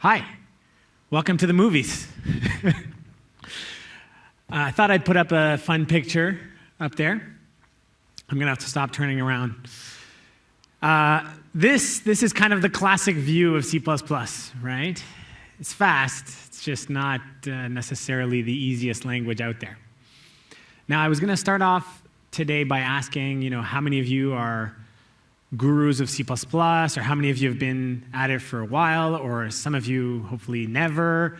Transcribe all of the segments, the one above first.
Hi, welcome to the movies. I thought I'd put up a fun picture up there. I'm going to have to stop turning around. This is kind of the classic view of C++, right? It's fast. It's just not necessarily the easiest language out there. Now, I was going to start off today by asking, how many of you are gurus of C++, or how many of you have been at it for a while, or some of you hopefully never.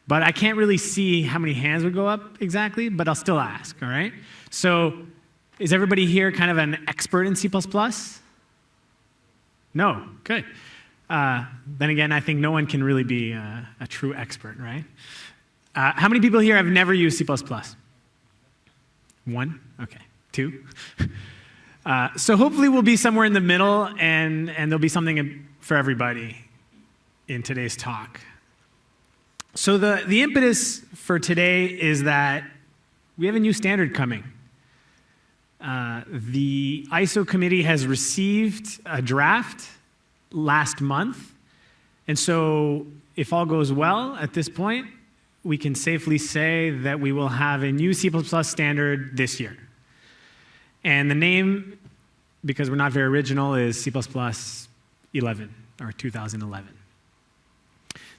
But I can't really see how many hands would go up exactly, but I'll still ask, all right? So is everybody here kind of an expert in C++? No, good. Then again, I think no one can really be a true expert, right? How many people here have never used C++? One? Okay. Two? So hopefully we'll be somewhere in the middle, and there'll be something for everybody in today's talk. So the impetus for today is that we have a new standard coming. The ISO committee has received a draft last month, and so if all goes well at this point, we can safely say that we will have a new C++ standard this year. And the name, because we're not very original, is C++ 11, or 2011.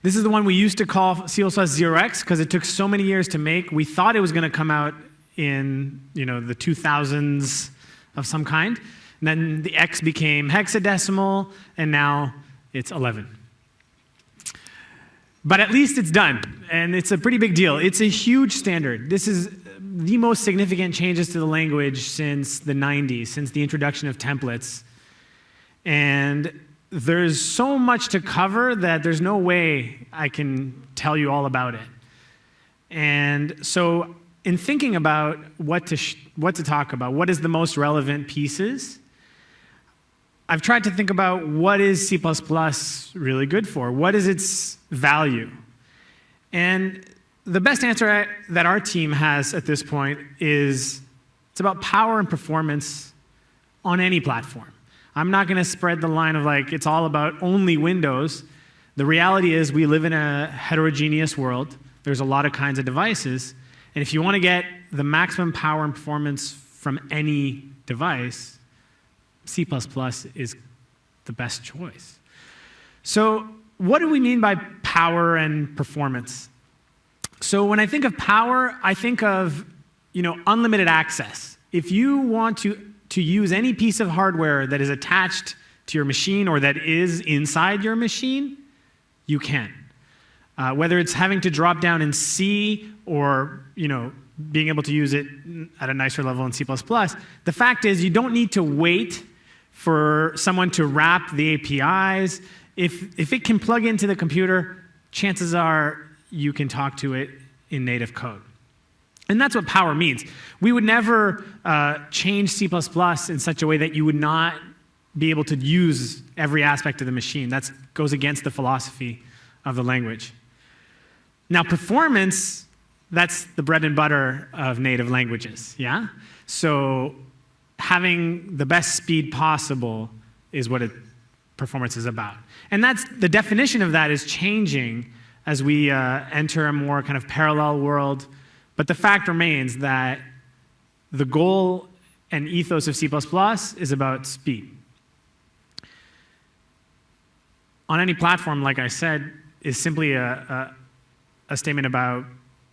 This is the one we used to call C++ 0x because it took so many years to make. We thought it was going to come out in the 2000s of some kind. And then the X became hexadecimal, and now it's 11. But at least it's done, and it's a pretty big deal. It's a huge standard. This is the most significant changes to the language since the 90s, since the introduction of templates. And there's so much to cover that there's no way I can tell you all about it. And so in thinking about what to talk about, what is the most relevant pieces, I've tried to think about what is C++ really good for? What is its value? And the best answer that our team has at this point is it's about power and performance on any platform. I'm not going to spread the line of it's all about only Windows. The reality is we live in a heterogeneous world. There's a lot of kinds of devices. And if you want to get the maximum power and performance from any device, C++ is the best choice. So what do we mean by power and performance? So when I think of power, I think of unlimited access. If you want to use any piece of hardware that is attached to your machine or that is inside your machine, you can. Whether it's having to drop down in C or being able to use it at a nicer level in C++, the fact is you don't need to wait for someone to wrap the APIs. If it can plug into the computer, chances are you can talk to it in native code. And that's what power means. We would never change C++ in such a way that you would not be able to use every aspect of the machine. That goes against the philosophy of the language. Now, performance, that's the bread and butter of native languages, yeah? So having the best speed possible is what performance is about. And the definition of that is changing as we enter a more kind of parallel world. But the fact remains that the goal and ethos of C++ is about speed. On any platform, like I said, is simply a statement about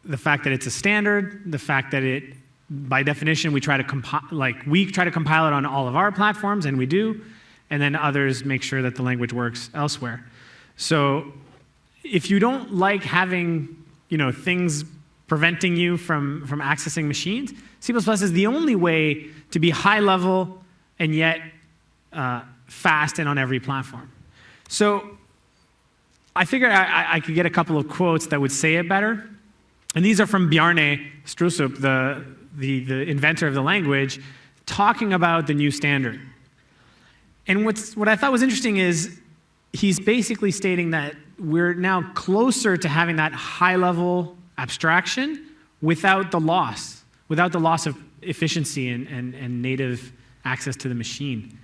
the fact that it's a standard, the fact that by definition, we try to compile it on all of our platforms, and we do, and then others make sure that the language works elsewhere. So if you don't like having things preventing you from accessing machines, C++ is the only way to be high level and yet fast and on every platform. So I figured I could get a couple of quotes that would say it better. And these are from Bjarne Stroustrup, the inventor of the language, talking about the new standard. And what I thought was interesting is he's basically stating that we're now closer to having that high-level abstraction without the loss of efficiency and native access to the machine.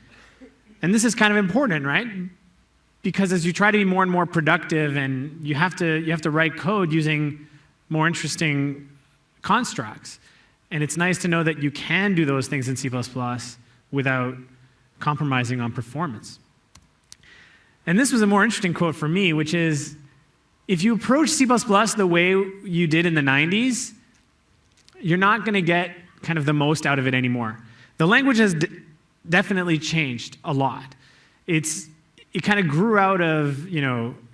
And this is kind of important, right? because as you try to be more and more productive, and you have to write code using more interesting constructs. And it's nice to know that you can do those things in C++ without compromising on performance. And this was a more interesting quote for me, which is, if you approach C++ the way you did in the 90s, you're not going to get kind of the most out of it anymore. The language has definitely changed a lot. It kind of grew out of,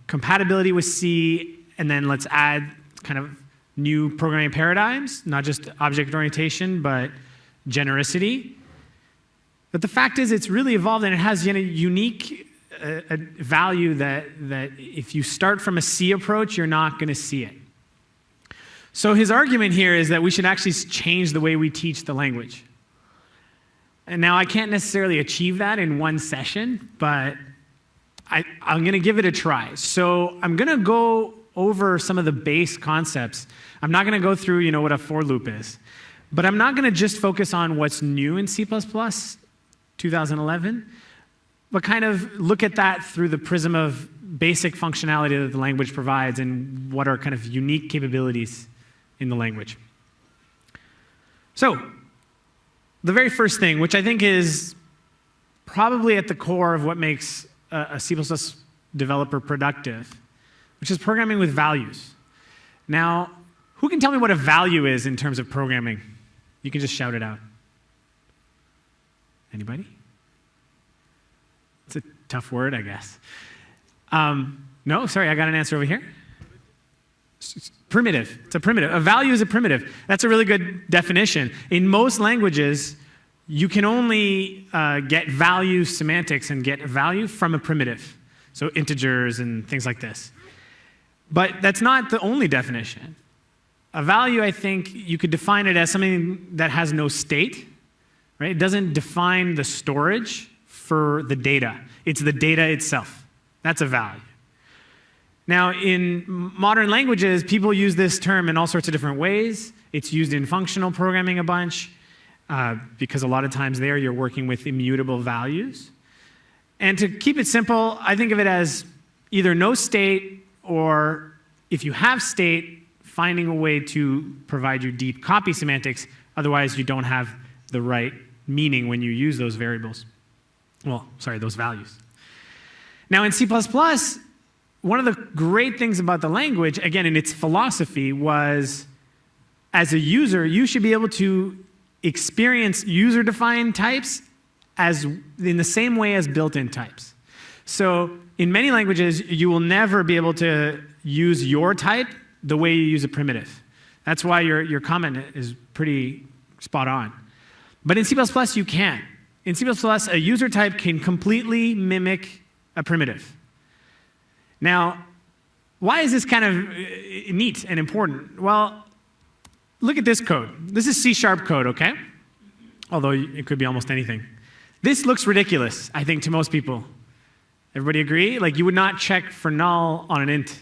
compatibility with C, and then let's add kind of new programming paradigms, not just object orientation, but genericity. But the fact is, it's really evolved, and it has a unique value that if you start from a C approach, you're not going to see it. So his argument here is that we should actually change the way we teach the language. And now I can't necessarily achieve that in one session, but I'm going to give it a try. So I'm going to go over some of the base concepts. I'm not going to go through, what a for loop is. But I'm not going to just focus on what's new in C++ 2011, but kind of look at that through the prism of basic functionality that the language provides and what are kind of unique capabilities in the language. So, the very first thing, which I think is probably at the core of what makes a C++ developer productive, which is programming with values. Now, who can tell me what a value is in terms of programming? You can just shout it out. Anybody? It's a tough word, I guess. No, sorry, I got an answer over here. Primitive. It's a primitive. A value is a primitive. That's a really good definition. In most languages, you can only get value semantics and get value from a primitive. So integers and things like this. But that's not the only definition. A value, I think, you could define it as something that has no state, right? It doesn't define the storage for the data. It's the data itself. That's a value. Now, in modern languages, people use this term in all sorts of different ways. It's used in functional programming a bunch, because a lot of times there you're working with immutable values. And to keep it simple, I think of it as either no state, or if you have state, finding a way to provide you deep copy semantics. Otherwise, you don't have the right meaning when you use those variables. Well, sorry, those values. Now, in C++, one of the great things about the language, again, in its philosophy, was as a user, you should be able to experience user-defined types as in the same way as built-in types. So in many languages, you will never be able to use your type the way you use a primitive. That's why your comment is pretty spot on. But in C++, you can. In C++, a user type can completely mimic a primitive. Now, why is this kind of neat and important? Well, look at this code. This is C# code, okay? Although it could be almost anything. This looks ridiculous, I think, to most people. Everybody agree? Like, you would not check for null on an int.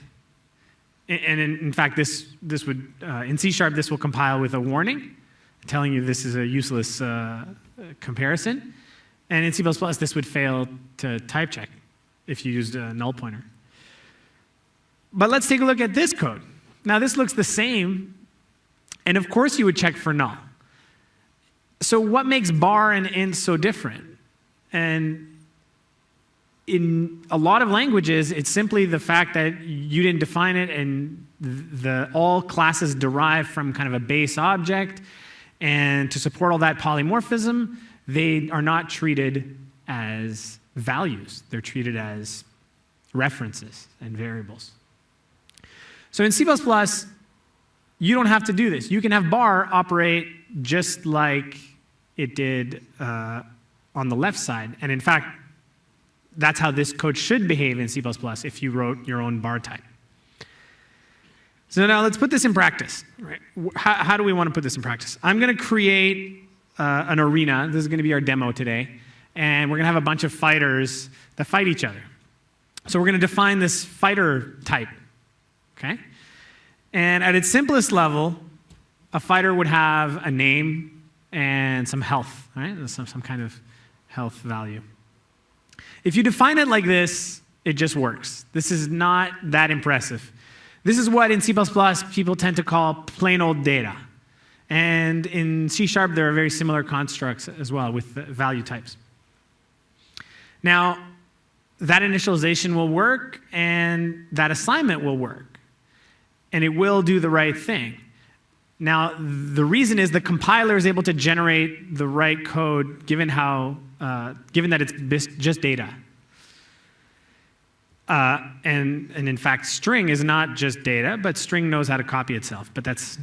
And in fact, this would, in C#, this will compile with a warning, telling you this is a useless comparison. And in C++, this would fail to type check if you used a null pointer. But let's take a look at this code. Now, this looks the same, and of course you would check for null. So what makes bar and int so different? And in a lot of languages, it's simply the fact that you didn't define it, and all classes derive from kind of a base object, and to support all that polymorphism, they are not treated as values. They're treated as references and variables. So in C++, you don't have to do this. You can have bar operate just like it did on the left side. And in fact, that's how this code should behave in C++ if you wrote your own bar type. So now let's put this in practice. Right? How do we want to put this in practice? I'm going to create an arena. This is going to be our demo today. And we're going to have a bunch of fighters that fight each other. So we're going to define this fighter type. Okay? And at its simplest level, a fighter would have a name and some health, right? Some kind of health value. If you define it like this, It just works. This is not that impressive. This is what in C++ people tend to call plain old data. And in C#, there are very similar constructs as well with value types. Now, that initialization will work, and that assignment will work. And it will do the right thing. Now, the reason is the compiler is able to generate the right code given that it's just data. And in fact, string is not just data, but string knows how to copy itself. But that's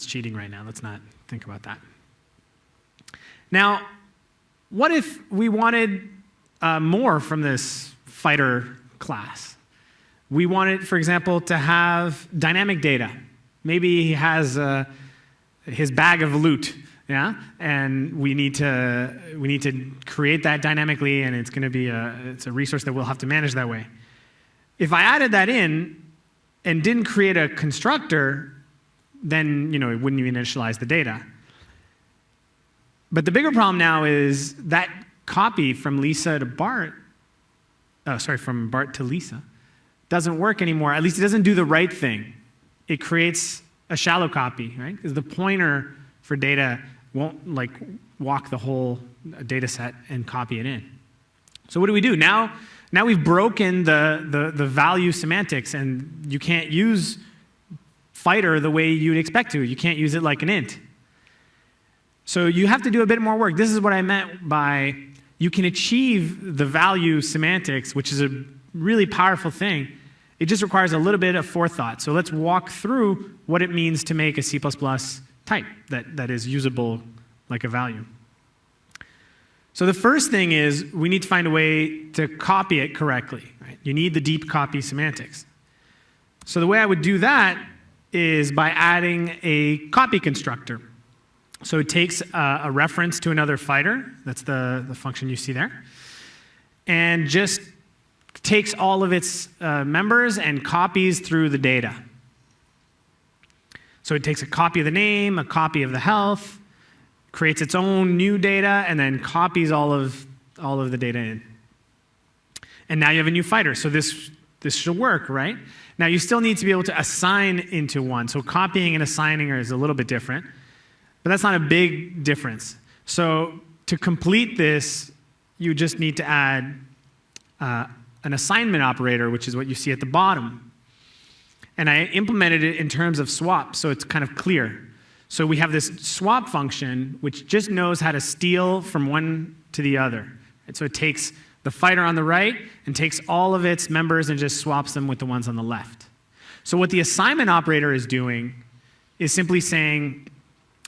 cheating right now. Let's not think about that. Now, what if we wanted more from this fighter class? We wanted, for example, to have dynamic data. Maybe he has his bag of loot, yeah, and we need to create that dynamically, and it's going to be it's a resource that we'll have to manage that way. If I added that in and didn't create a constructor, then it wouldn't even initialize the data. But the bigger problem now is that copy from Lisa to Bart, from Bart to Lisa, doesn't work anymore. At least it doesn't do the right thing. It creates a shallow copy, right? Because the pointer for data won't walk the whole data set and copy it in. So what do we do? Now we've broken the value semantics, and you can't use fighter the way you'd expect to. You can't use it like an int. So you have to do a bit more work. This is what I meant by you can achieve the value semantics, which is a really powerful thing. It just requires a little bit of forethought. So let's walk through what it means to make a C++ type that is usable like a value. So the first thing is we need to find a way to copy it correctly. Right? You need the deep copy semantics. So the way I would do that is by adding a copy constructor. So it takes a reference to another fighter. That's the function you see there. And just takes all of its members and copies through the data. So it takes a copy of the name, a copy of the health, creates its own new data, and then copies all of the data in. And now you have a new fighter. So this should work, right? Now you still need to be able to assign into one. So copying and assigning is a little bit different, but that's not a big difference. So to complete this, you just need to add an assignment operator, which is what you see at the bottom. And I implemented it in terms of swap, so it's kind of clear. So we have this swap function, which just knows how to steal from one to the other. And so it takes the fighter on the right and takes all of its members and just swaps them with the ones on the left. So what the assignment operator is doing is simply saying,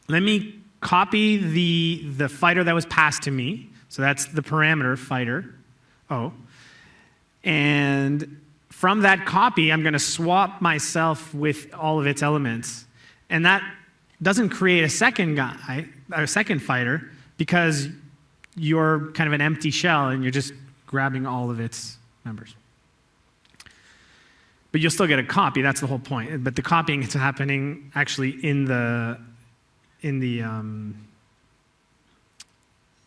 let me copy the fighter that was passed to me. So that's the parameter fighter, O. And from that copy, I'm going to swap myself with all of its elements. And that doesn't create a second fighter, because you're kind of an empty shell and you're just grabbing all of its members. But you'll still get a copy. That's the whole point. But the copying is happening actually in the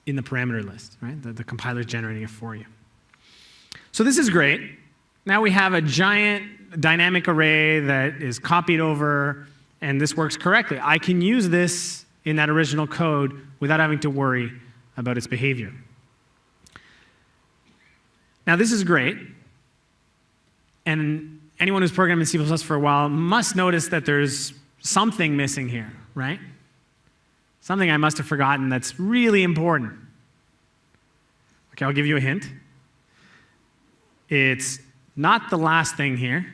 parameter list, right? The compiler is generating it for you. So this is great. Now we have a giant dynamic array that is copied over, and this works correctly. I can use this in that original code without having to worry about its behavior. Now this is great, and anyone who's programmed in C++ for a while must notice that there's something missing here, right? Something I must have forgotten that's really important. Okay, I'll give you a hint. It's not the last thing here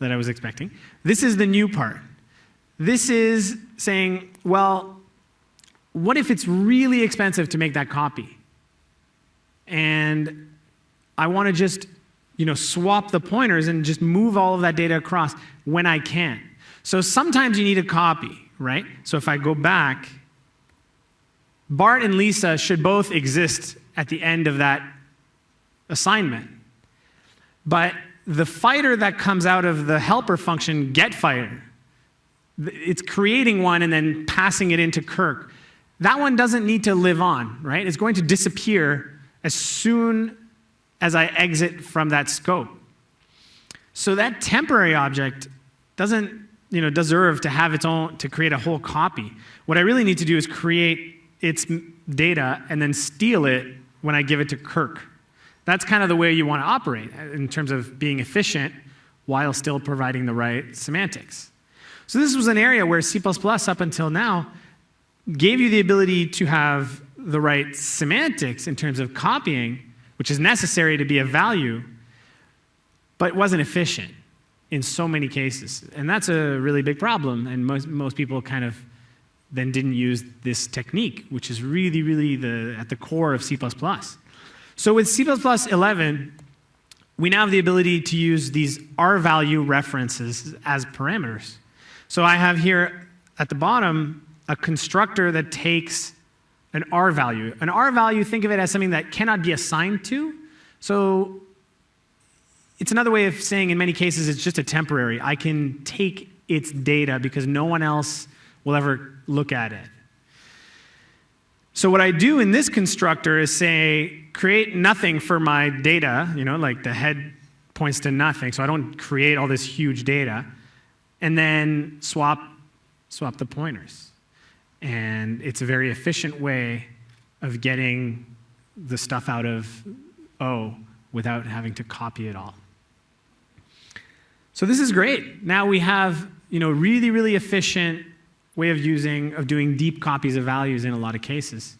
that I was expecting. This is the new part. This is saying, well, what if it's really expensive to make that copy? And I want to just, swap the pointers and just move all of that data across when I can. So sometimes you need a copy, right? So if I go back, Bart and Lisa should both exist at the end of that assignment. But the fighter that comes out of the helper function, getFighter, it's creating one and then passing it into Kirk. That one doesn't need to live on, right? It's going to disappear as soon as I exit from that scope. So that temporary object doesn't deserve to have its own, to create a whole copy. What I really need to do is create its data and then steal it when I give it to Kirk. That's kind of the way you want to operate in terms of being efficient while still providing the right semantics. So this was an area where C++ up until now gave you the ability to have the right semantics in terms of copying, which is necessary to be a value, but wasn't efficient in so many cases. And that's a really big problem, and most people kind of then didn't use this technique, which is really, really at the core of C++. So with C++ 11, we now have the ability to use these R-value references as parameters. So I have here at the bottom a constructor that takes an R value. An R value, think of it as something that cannot be assigned to. So it's another way of saying in many cases it's just a temporary. I can take its data because no one else will ever look at it. So what I do in this constructor is say, create nothing for my data, like the head points to nothing, so I don't create all this huge data, and then swap the pointers. And it's a very efficient way of getting the stuff out of O without having to copy it all. So this is great. Now we have, really, really efficient way of doing deep copies of values in a lot of cases.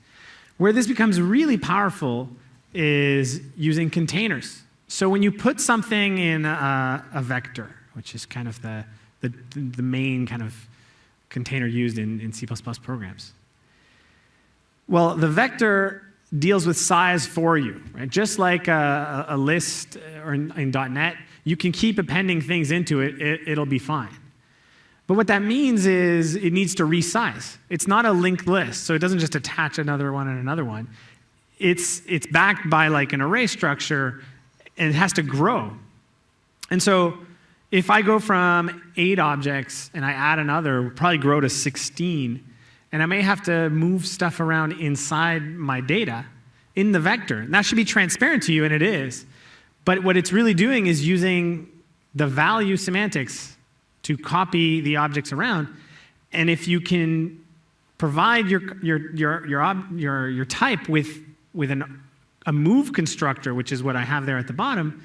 Where this becomes really powerful is using containers. So when you put something in a vector, which is kind of the main kind of container used in C++ programs. Well, the vector deals with size for you, right? Just like a list or in .NET, you can keep appending things into it, it'll be fine. But what that means is it needs to resize. It's not a linked list, so it doesn't just attach another one and another one. It's backed by like an array structure, and it has to grow. And so if I go from 8 objects and I add another, it'll probably grow to 16, and I may have to move stuff around inside my data in the vector. And that should be transparent to you, and it is. But what it's really doing is using the value semantics to copy the objects around. And if you can provide your type with a move constructor, which is what I have there at the bottom,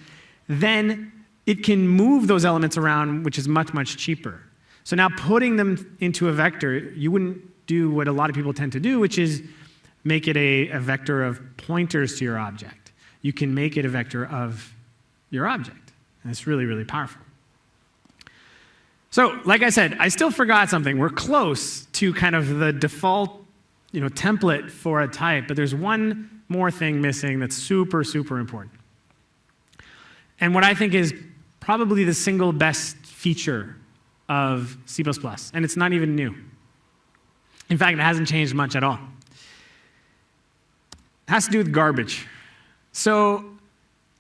then it can move those elements around, which is much, much cheaper. So now putting them into a vector, you wouldn't do what a lot of people tend to do, which is make it a vector of pointers to your object. You can make it a vector of your object. And it's really, really powerful. So, like I said, I still forgot something. We're close to kind of the default, template for a type, but there's one more thing missing that's super, super important. And what I think is probably the single best feature of C++, and it's not even new. In fact, it hasn't changed much at all. It has to do with garbage. So,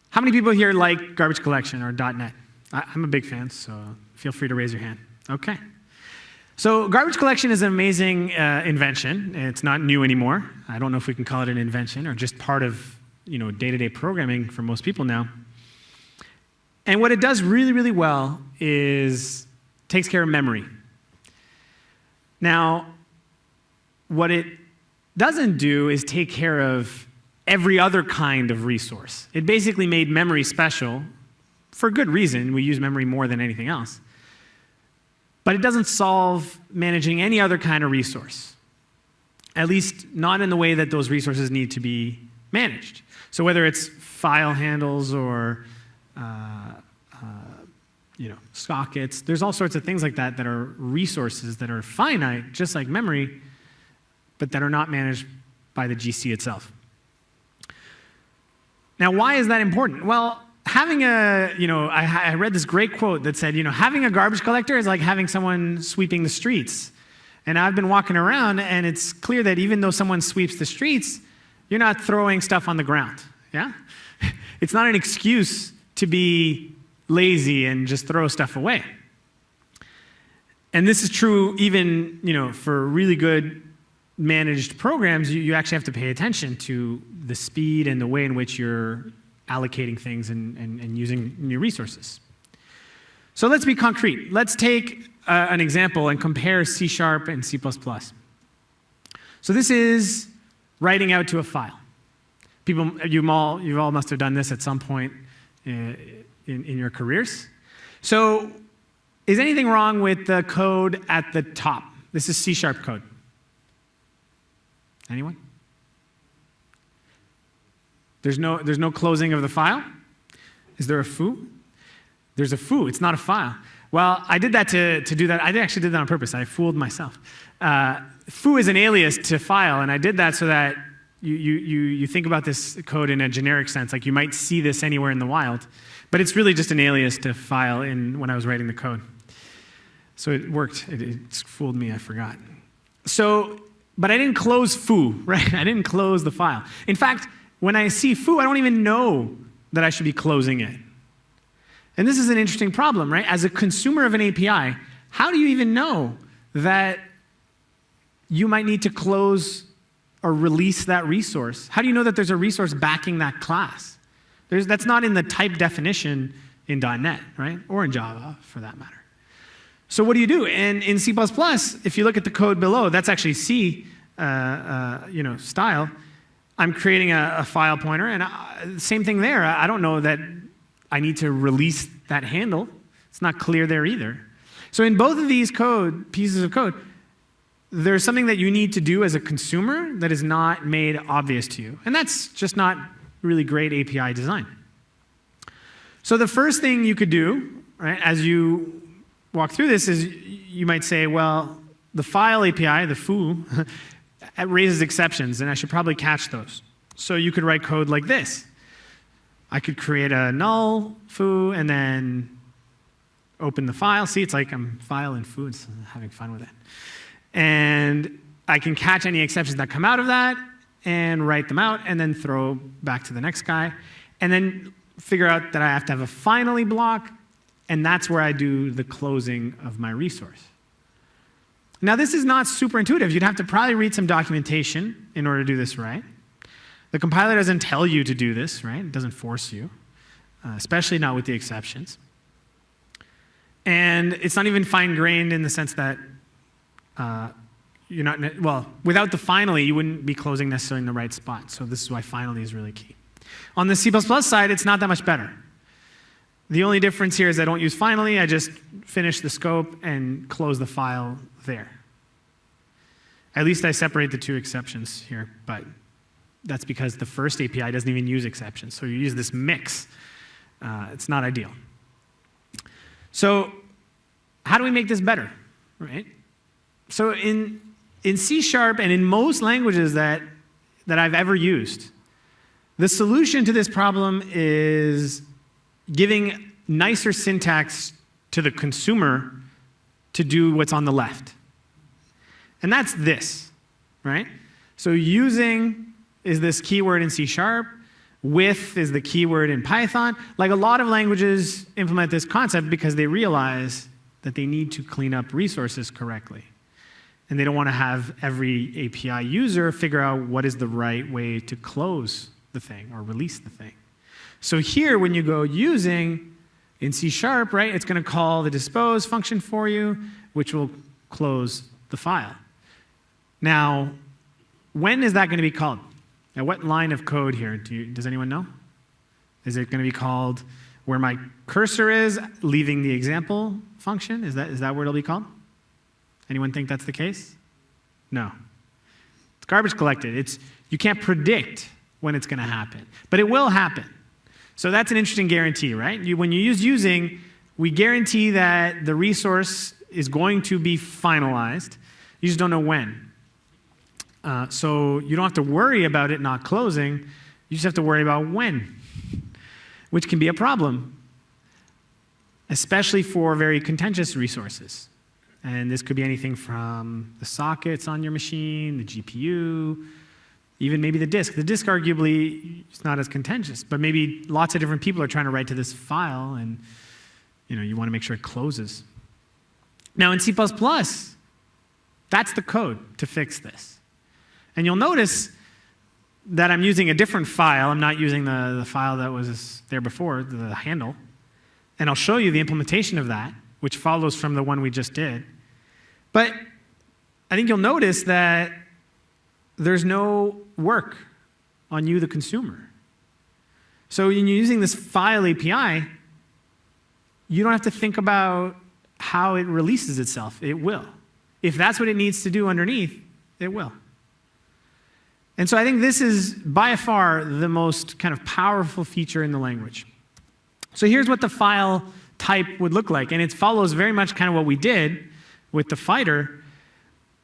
how many people here like garbage collection or .NET? I'm a big fan, so feel free to raise your hand. Okay. So garbage collection is an amazing invention. It's not new anymore. I don't know if we can call it an invention or just part of day-to-day programming for most people now. And what it does really, really well is takes care of memory. Now, what it doesn't do is take care of every other kind of resource. It basically made memory special for good reason. We use memory more than anything else. But it doesn't solve managing any other kind of resource, at least not in the way that those resources need to be managed. So whether it's file handles or sockets, there's all sorts of things like that that are resources that are finite, just like memory, but that are not managed by the GC itself. Now, why is that important? Well, having I read this great quote that said, having a garbage collector is like having someone sweeping the streets. And I've been walking around, and it's clear that even though someone sweeps the streets, you're not throwing stuff on the ground, yeah? It's not an excuse to be lazy and just throw stuff away. And this is true even, for really good managed programs, you actually have to pay attention to the speed and the way in which you're allocating things and using your resources. So let's be concrete. Let's take an example and compare C# and C++. So this is writing out to a file. You all must have done this at some point in your careers. So is anything wrong with the code at the top? This is C# code. Anyone? There's no closing of the file? Is there a foo? There's a foo. It's not a file. Well, I did that to do that. I actually did that on purpose. I fooled myself. Foo is an alias to file, and I did that so that you think about this code in a generic sense, like you might see this anywhere in the wild, but it's really just an alias to file when I was writing the code. So it worked. It fooled me. I forgot. But I didn't close foo, right? I didn't close the file. In fact, when I see foo, I don't even know that I should be closing it. And this is an interesting problem, right? As a consumer of an API, how do you even know that you might need to close or release that resource? How do you know that there's a resource backing that class? That's not in the type definition in .NET, right? Or in Java, for that matter. So what do you do? And in C++, if you look at the code below, that's actually C style. I'm creating a file pointer, and same thing there. I don't know that I need to release that handle. It's not clear there either. So in both of these pieces of code, there's something that you need to do as a consumer that is not made obvious to you. And that's just not really great API design. So the first thing you could do, right, as you walk through this is you might say, well, the file API, the foo, it raises exceptions, and I should probably catch those. So you could write code like this. I could create a null foo and then open the file. See, it's like I'm file and foo, it's having fun with it. And I can catch any exceptions that come out of that and write them out and then throw back to the next guy. And then figure out that I have to have a finally block, and that's where I do the closing of my resource. Now, this is not super intuitive. You'd have to probably read some documentation in order to do this right. The compiler doesn't tell you to do this, right? It doesn't force you, especially not with the exceptions. And it's not even fine-grained in the sense that without the finally, you wouldn't be closing necessarily in the right spot. So this is why finally is really key. On the C++ side, it's not that much better. The only difference here is I don't use finally. I just finish the scope and close the file there. At least I separate the two exceptions here, but that's because the first API doesn't even use exceptions. So you use this mix. It's not ideal. So how do we make this better, right? So in C# and in most languages that I've ever used, the solution to this problem is giving nicer syntax to the consumer to do what's on the left. And that's this, right? So using is this keyword in C#, with is the keyword in Python. Like a lot of languages implement this concept because they realize that they need to clean up resources correctly. And they don't want to have every API user figure out what is the right way to close the thing or release the thing. So here, when you go using in C#, right, it's going to call the dispose function for you, which will close the file. Now, when is that going to be called? Now, what line of code here? Does anyone know? Is it going to be called where my cursor is, leaving the example function? Is that where it'll be called? Anyone think that's the case? No. It's garbage collected. You can't predict when it's going to happen, but it will happen. So that's an interesting guarantee, right? When you use using, we guarantee that the resource is going to be finalized. You just don't know when. So you don't have to worry about it not closing. You just have to worry about when, which can be a problem, especially for very contentious resources. And this could be anything from the sockets on your machine, the GPU, even maybe the disk. The disk arguably is not as contentious, but maybe lots of different people are trying to write to this file, and you want to make sure it closes. Now in C++, that's the code to fix this. And you'll notice that I'm using a different file. I'm not using the file that was there before, the handle. And I'll show you the implementation of that, which follows from the one we just did. But I think you'll notice that there's no work on you, the consumer. So when you're using this file API, you don't have to think about how it releases itself. It will. If that's what it needs to do underneath, it will. And so I think this is by far the most kind of powerful feature in the language. So here's what the file type would look like. And it follows very much kind of what we did with the fighter,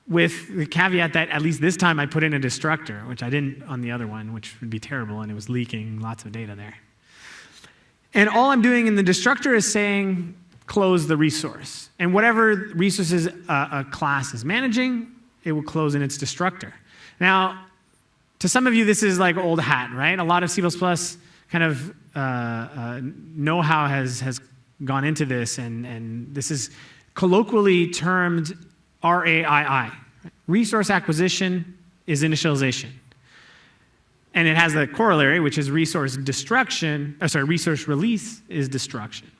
with the caveat that at least this time I put in a destructor, which I didn't on the other one, which would be terrible, and it was leaking lots of data there. And all I'm doing in the destructor is saying close the resource. And whatever resources a class is managing, it will close in its destructor. Now, to some of you, this is like old hat, right? A lot of C++ kind of know-how has gone into this, and this is colloquially termed RAII. Resource acquisition is initialization. And it has the corollary, which is resource release is destruction.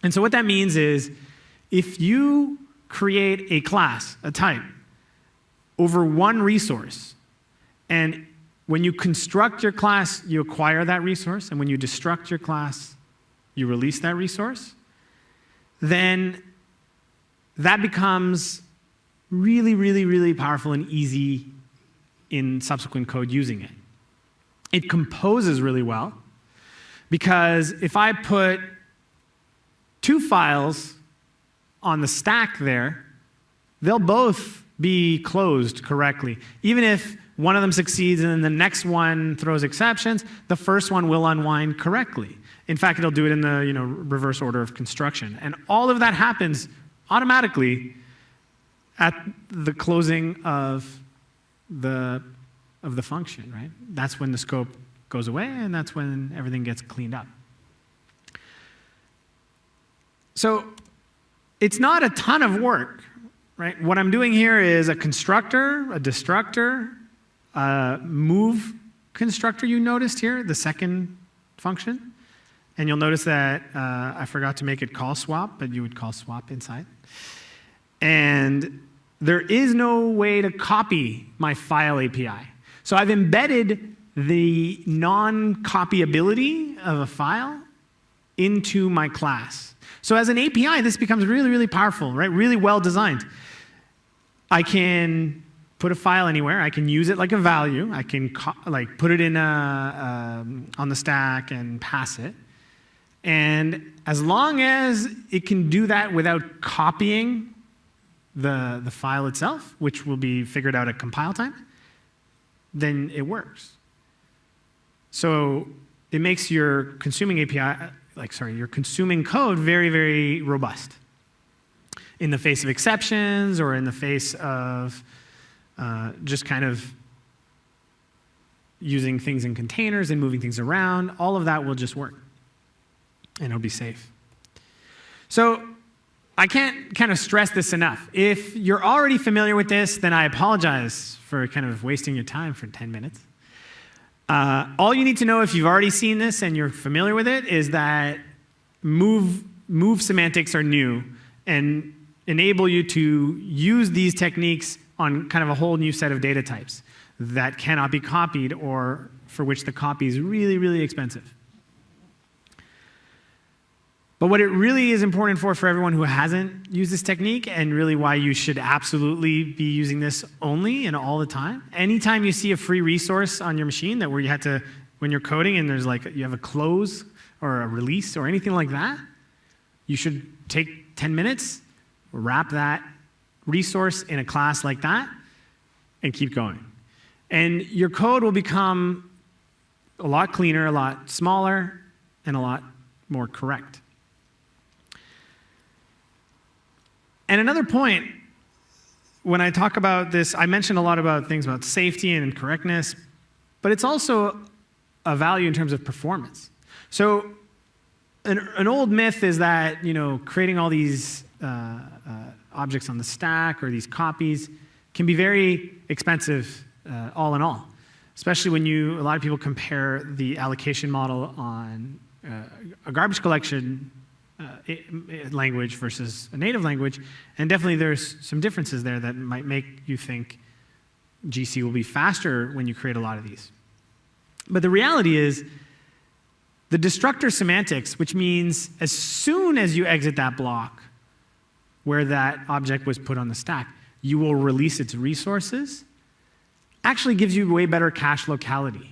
And so what that means is if you create a class, a type, over one resource, and when you construct your class, you acquire that resource, and when you destruct your class, you release that resource, then that becomes really, really, really powerful and easy in subsequent code using it. It composes really well, because if I put two files on the stack there, they'll both be closed correctly. Even if one of them succeeds and then the next one throws exceptions, the first one will unwind correctly. In fact, it'll do it in the reverse order of construction. And all of that happens automatically at the closing of the function, right? That's when the scope goes away, and that's when everything gets cleaned up. So it's not a ton of work, right? What I'm doing here is a constructor, a destructor, a move constructor you noticed here, the second function. And you'll notice that I forgot to make it call swap, but you would call swap inside. And there is no way to copy my file API. So I've embedded the non-copyability of a file into my class. So as an API, this becomes really, really powerful, right? Really well designed. I can put a file anywhere. I can use it like a value. I can put it in on the stack and pass it. And as long as it can do that without copying the file itself, which will be figured out at compile time, then it works. So it makes your consuming API, your consuming code very, very robust in the face of exceptions or in the face of just kind of using things in containers and moving things around. All of that will just work, and it'll be safe. So I can't kind of stress this enough. If you're already familiar with this, then I apologize for kind of wasting your time for 10 minutes. All you need to know if you've already seen this and you're familiar with it is that move semantics are new and enable you to use these techniques on kind of a whole new set of data types that cannot be copied or for which the copy is really, really expensive. But what it really is important for everyone who hasn't used this technique, and really why you should absolutely be using this only and all the time, anytime you see a free resource on your machine that where you had to, when you're coding and there's you have a close or a release or anything like that, you should take 10 minutes, wrap that resource in a class like that, and keep going. And your code will become a lot cleaner, a lot smaller, and a lot more correct. And another point, when I talk about this, I mentioned a lot about things about safety and correctness, but it's also a value in terms of performance. So an old myth is that creating all these objects on the stack or these copies can be very expensive all in all, especially when a lot of people compare the allocation model on a garbage collection language versus a native language. And definitely there's some differences there that might make you think GC will be faster when you create a lot of these. But the reality is, the destructor semantics, which means as soon as you exit that block where that object was put on the stack, you will release its resources, actually gives you way better cache locality.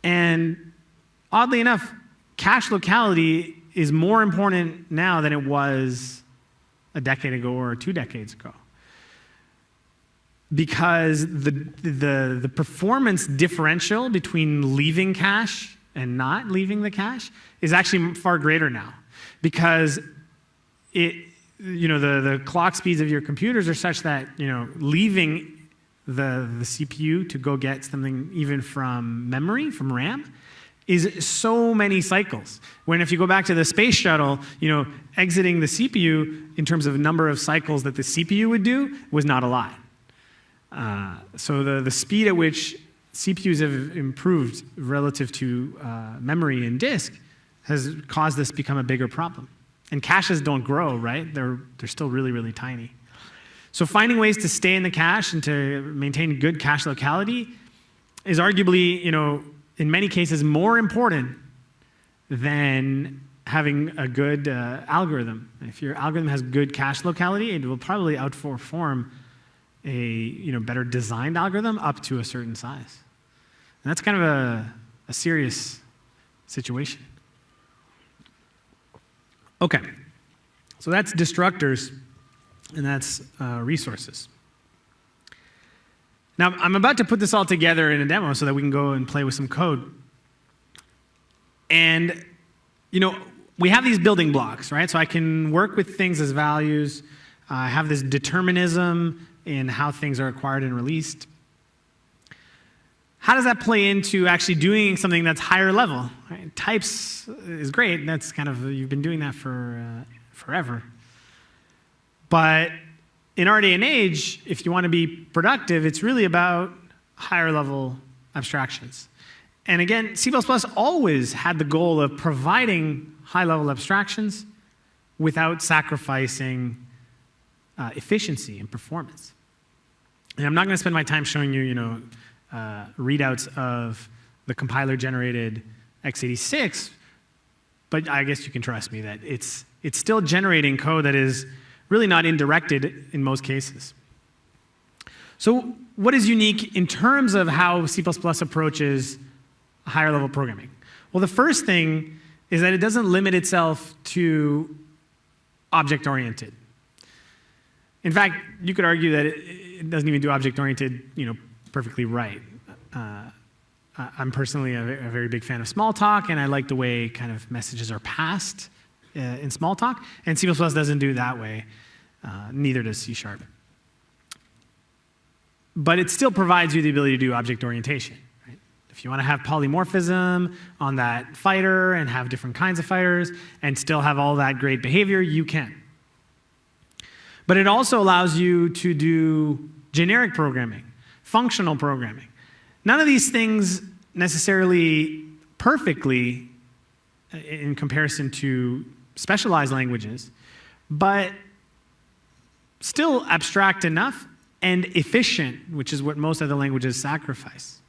And oddly enough, cache locality is more important now than it was a decade ago or 2 decades ago. Because the performance differential between leaving cache and not leaving the cache is actually far greater now. Because the clock speeds of your computers are such that leaving the CPU to go get something even from memory, from RAM, is so many cycles. When if you go back to the space shuttle, exiting the CPU in terms of number of cycles that the CPU would do was not a lot. So the speed at which CPUs have improved relative to memory and disk has caused this to become a bigger problem. And caches don't grow, right? They're still really, really tiny. So finding ways to stay in the cache and to maintain good cache locality is arguably, in many cases, more important than having a good algorithm. If your algorithm has good cache locality, it will probably outperform a better designed algorithm up to a certain size. And that's kind of a serious situation. Okay, so that's destructors, and that's resources. Now, I'm about to put this all together in a demo so that we can go and play with some code. And, we have these building blocks, right? So I can work with things as values. I have this determinism in how things are acquired and released. How does that play into actually doing something that's higher level? Right? Types is great. That's you've been doing that for forever. But in our day and age, if you want to be productive, it's really about higher level abstractions. And again, C++ always had the goal of providing high level abstractions without sacrificing efficiency and performance. And I'm not going to spend my time showing you, readouts of the compiler-generated x86, but I guess you can trust me that it's still generating code that is really not indirected in most cases. So what is unique in terms of how C++ approaches higher level programming? Well, the first thing is that it doesn't limit itself to object-oriented. In fact, you could argue that it doesn't even do object-oriented, perfectly right. I'm personally a very big fan of Smalltalk, and I like the way kind of messages are passed in Smalltalk, and C++ doesn't do that way. Neither does C#. But it still provides you the ability to do object orientation. Right? If you want to have polymorphism on that fighter and have different kinds of fighters and still have all that great behavior, you can. But it also allows you to do generic programming, functional programming. None of these things necessarily perfectly in comparison to specialized languages, but still abstract enough and efficient, which is what most other languages sacrifice.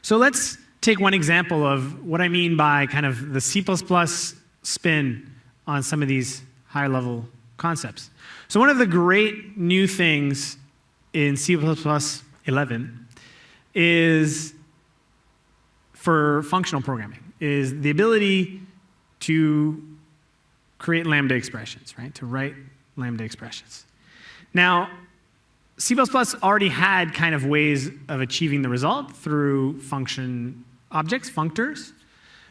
So let's take one example of what I mean by kind of the C++ spin on some of these higher level concepts. So one of the great new things in C++ 11 is for functional programming, is the ability to create lambda expressions, right? To write lambda expressions. Now, C++ already had kind of ways of achieving the result through function objects, functors,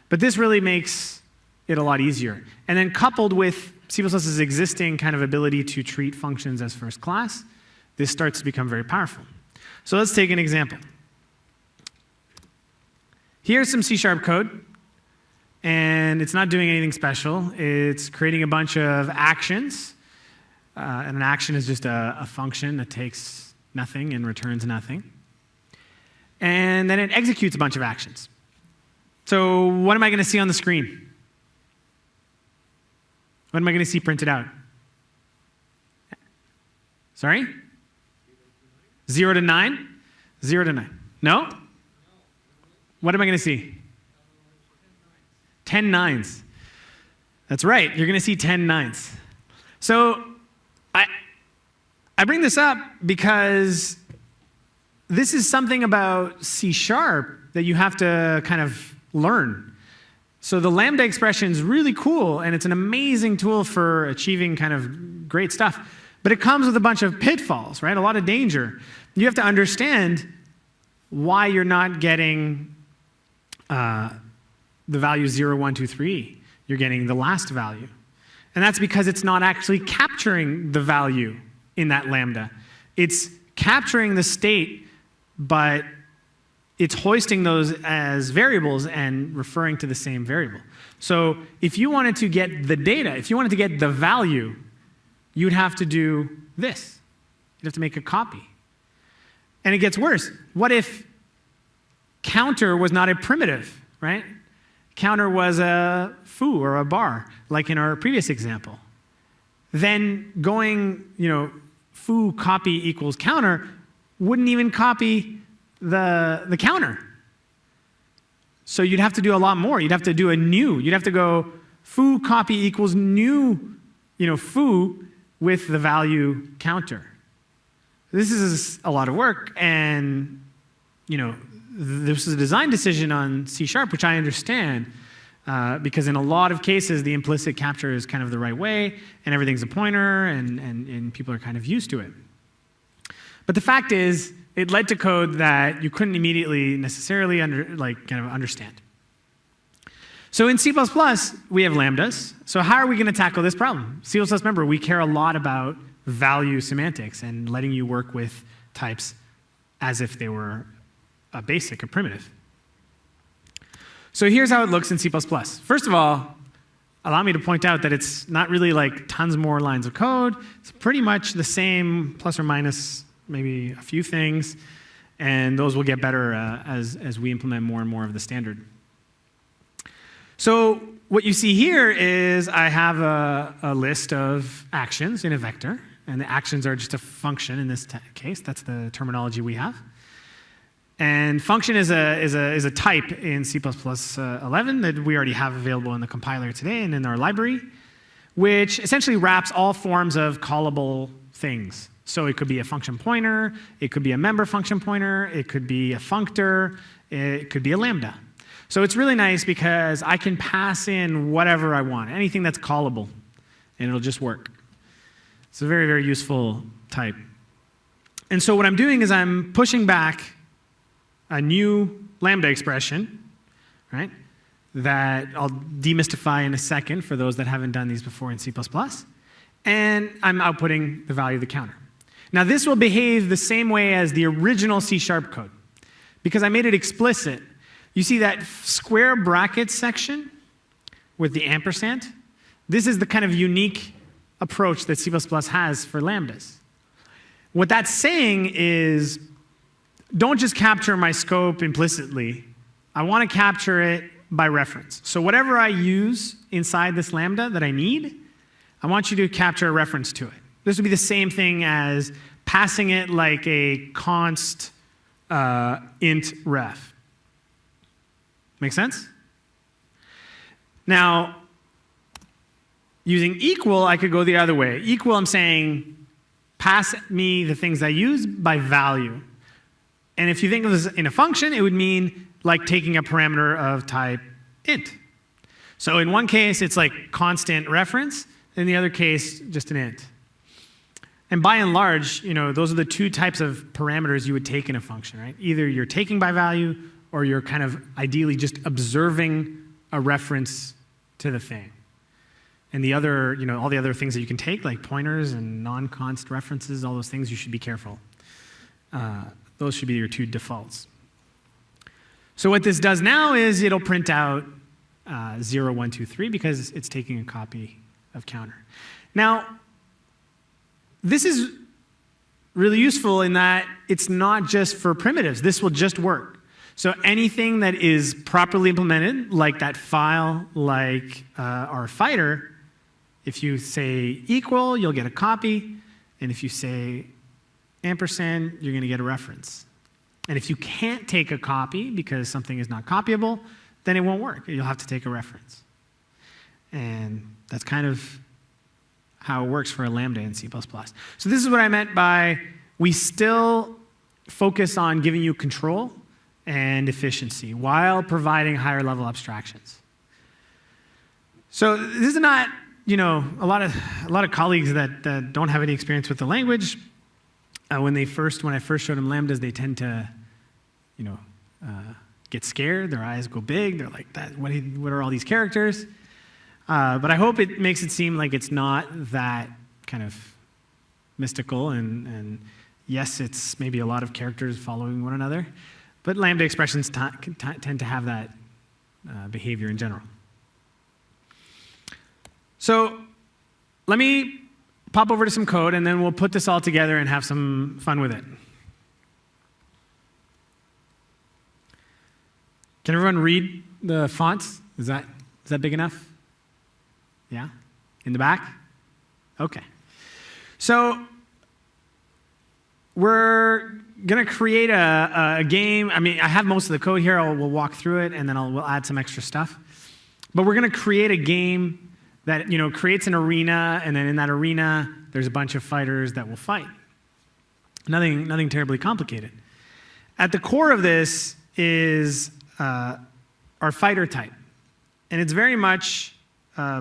but this really makes it a lot easier. And then coupled with C++'s existing kind of ability to treat functions as first class, this starts to become very powerful. So let's take an example. Here's some C# code, and it's not doing anything special. It's creating a bunch of actions, and an action is just a function that takes nothing and returns nothing. And then it executes a bunch of actions. So what am I going to see on the screen? What am I going to see printed out? Sorry? 0 to 9? 0 to 9. No? What am I going to see? 10 nines. That's right. You're going to see 10 nines. So I bring this up because this is something about C# that you have to kind of learn. So the lambda expression is really cool, and it's an amazing tool for achieving kind of great stuff. But it comes with a bunch of pitfalls, right? A lot of danger. You have to understand why you're not getting the value 0, 1, 2, 3. You're getting the last value. And that's because it's not actually capturing the value in that lambda. It's capturing the state, but it's hoisting those as variables and referring to the same variable. So if you wanted to get the data, if you wanted to get the value, you'd have to do this. You'd have to make a copy. And it gets worse. What if counter was not a primitive, right? Counter was a foo or a bar, like in our previous example. Then going, foo copy equals counter wouldn't even copy the counter. So you'd have to do a lot more. You'd have to do a new. You'd have to go foo copy equals new, foo with the value counter. This is a lot of work, and this is a design decision on C#, which I understand, because in a lot of cases the implicit capture is kind of the right way, and everything's a pointer, and people are kind of used to it. But the fact is, it led to code that you couldn't immediately necessarily understand. So in C++, we have lambdas. So how are we going to tackle this problem? C++, remember, we care a lot about value semantics and letting you work with types as if they were a basic, a primitive. So here's how it looks in C++. First of all, allow me to point out that it's not really like tons more lines of code. It's pretty much the same, plus or minus maybe a few things, and those will get better as we implement more and more of the standard. So what you see here is I have a list of actions in a vector, and the actions are just a function in this case. That's the terminology we have. And function is a type in C++ 11 that we already have available in the compiler today and in our library, which essentially wraps all forms of callable things. So it could be a function pointer, it could be a member function pointer, it could be a functor, it could be a lambda. So it's really nice because I can pass in whatever I want, anything that's callable, and it'll just work. It's a very, very useful type. And so what I'm doing is I'm pushing back a new lambda expression, right, that I'll demystify in a second for those that haven't done these before in C++, and I'm outputting the value of the counter. Now this will behave the same way as the original C# code, because I made it explicit. You see that square bracket section with the ampersand? This is the kind of unique approach that C++ has for lambdas. What that's saying is, don't just capture my scope implicitly. I want to capture it by reference. So whatever I use inside this lambda that I need, I want you to capture a reference to it. This would be the same thing as passing it like a const int ref. Make sense? Now, using equal, I could go the other way. Equal, I'm saying, pass me the things I use by value. And if you think of this in a function, it would mean like taking a parameter of type int. So in one case, it's like constant reference. In the other case, just an int. And by and large, those are the two types of parameters you would take in a function, right? Either you're taking by value, or you're kind of ideally just observing a reference to the thing. And the other, all the other things that you can take, like pointers and non-const references, all those things, you should be careful. Those should be your two defaults. So what this does now is it'll print out 0, 1, 2, 3 because it's taking a copy of counter. Now, this is really useful in that it's not just for primitives. This will just work. So anything that is properly implemented, like that file, like our fighter, If you say equal, you'll get a copy. And if you say ampersand, you're going to get a reference. And if you can't take a copy because something is not copyable, then it won't work. You'll have to take a reference. And that's kind of how it works for a lambda in C++. So this is what I meant by we still focus on giving you control and efficiency while providing higher level abstractions. So this is not, a lot of colleagues that don't have any experience with the language. When I first showed them lambdas, they tend to, get scared. Their eyes go big. They're like, what are all these characters? But I hope it makes it seem like it's not that kind of mystical. And yes, it's maybe a lot of characters following one another. But lambda expressions tend to have that behavior in general. So let me pop over to some code, and then we'll put this all together and have some fun with it. Can everyone read the fonts? Is that big enough? Yeah? In the back? Okay. So we're going to create a game. I mean, I have most of the code here. We'll walk through it, and then we'll add some extra stuff. But we're going to create a game that creates an arena, and then in that arena, there's a bunch of fighters that will fight. Nothing terribly complicated. At the core of this is our fighter type. And it's very much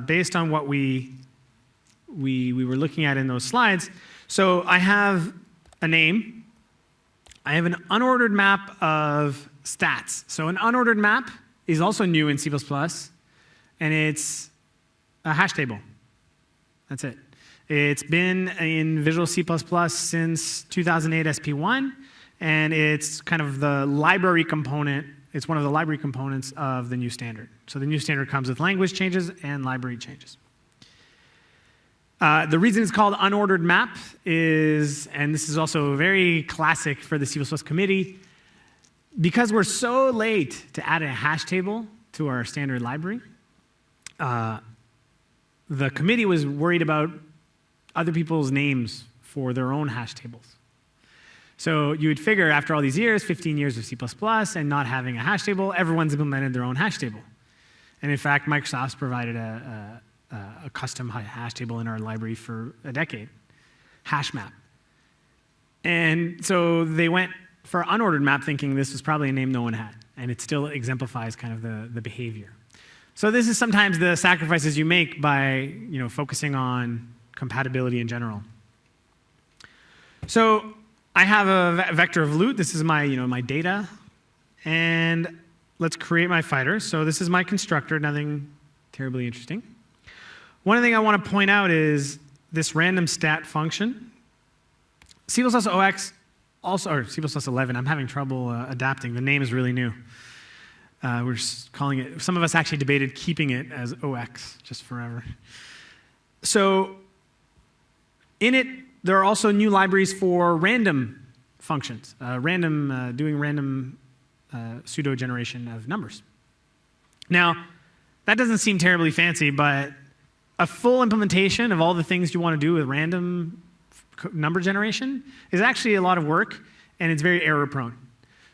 based on what we were looking at in those slides. So I have a name. I have an unordered map of stats. So an unordered map is also new in C++, and it's a hash table. That's it. It's been in Visual C++ since 2008 SP1, and it's kind of the library component. It's one of the library components of the new standard. So the new standard comes with language changes and library changes. The reason it's called unordered map is, and this is also very classic for the C++ committee, because we're so late to add a hash table to our standard library, the committee was worried about other people's names for their own hash tables. So you would figure after all these years, 15 years of C++ and not having a hash table, everyone's implemented their own hash table. And in fact, Microsoft's provided a custom hash table in our library for a decade, hash map. And so they went for unordered map thinking this was probably a name no one had. And it still exemplifies kind of the behavior. So this is sometimes the sacrifices you make by focusing on compatibility in general. So I have a vector of loot. This is my my data, and let's create my fighter. So this is my constructor. Nothing terribly interesting. One thing I want to point out is this random stat function. C++ OX also, or C++ 11. I'm having trouble adapting. The name is really new. We're just calling it, some of us actually debated keeping it as OX just forever. So in it, there are also new libraries for random functions, doing random pseudo generation of numbers. Now, that doesn't seem terribly fancy, but a full implementation of all the things you want to do with random number generation is actually a lot of work, and it's very error prone.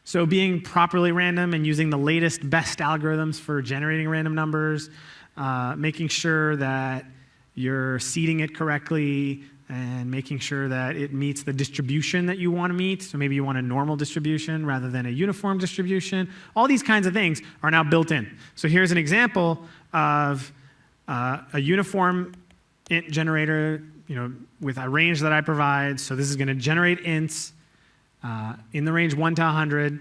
So being properly random and using the latest, best algorithms for generating random numbers, making sure that you're seeding it correctly, and making sure that it meets the distribution that you want to meet. So maybe you want a normal distribution rather than a uniform distribution. All these kinds of things are now built in. So here's an example of a uniform int generator, with a range that I provide. So this is going to generate ints in the range 1 to 100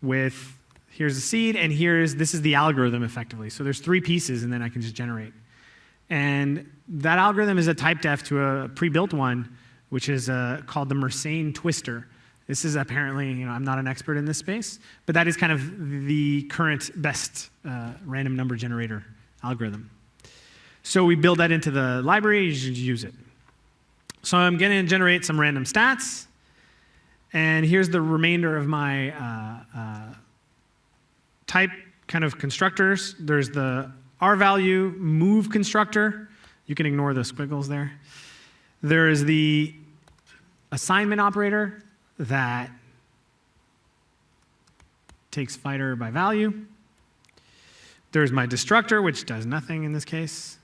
with, here's the seed, and this is the algorithm effectively. So there's 3 pieces, and then I can just generate. And that algorithm is a type def to a pre-built one, which is called the Mersenne twister. This is apparently, I'm not an expert in this space, but that is kind of the current best random number generator algorithm. So we build that into the library, you should use it. So I'm going to generate some random stats, and here's the remainder of my type kind of constructors. There's the R value move constructor. You can ignore the squiggles there. There is the assignment operator that takes fighter by value. There's my destructor, which does nothing in this case.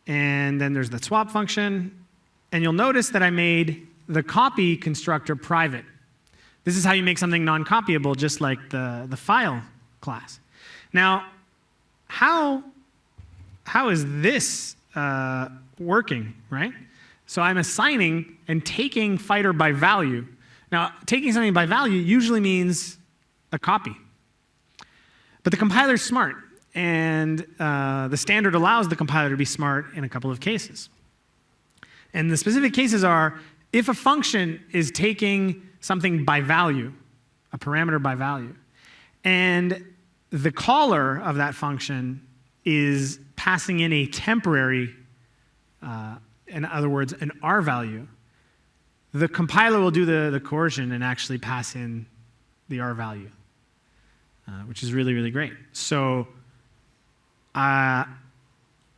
And then there's the swap function. And you'll notice that I made the copy constructor private. This is how you make something non-copyable, just like the file class. Now, how is this working, right? So I'm assigning and taking fighter by value. Now, taking something by value usually means a copy. But the compiler's smart, and the standard allows the compiler to be smart in a couple of cases. And the specific cases are if a function is taking something by value, a parameter by value, and the caller of that function is passing in a temporary, in other words, an R value, the compiler will do the coercion and actually pass in the R value, which is really, really great. So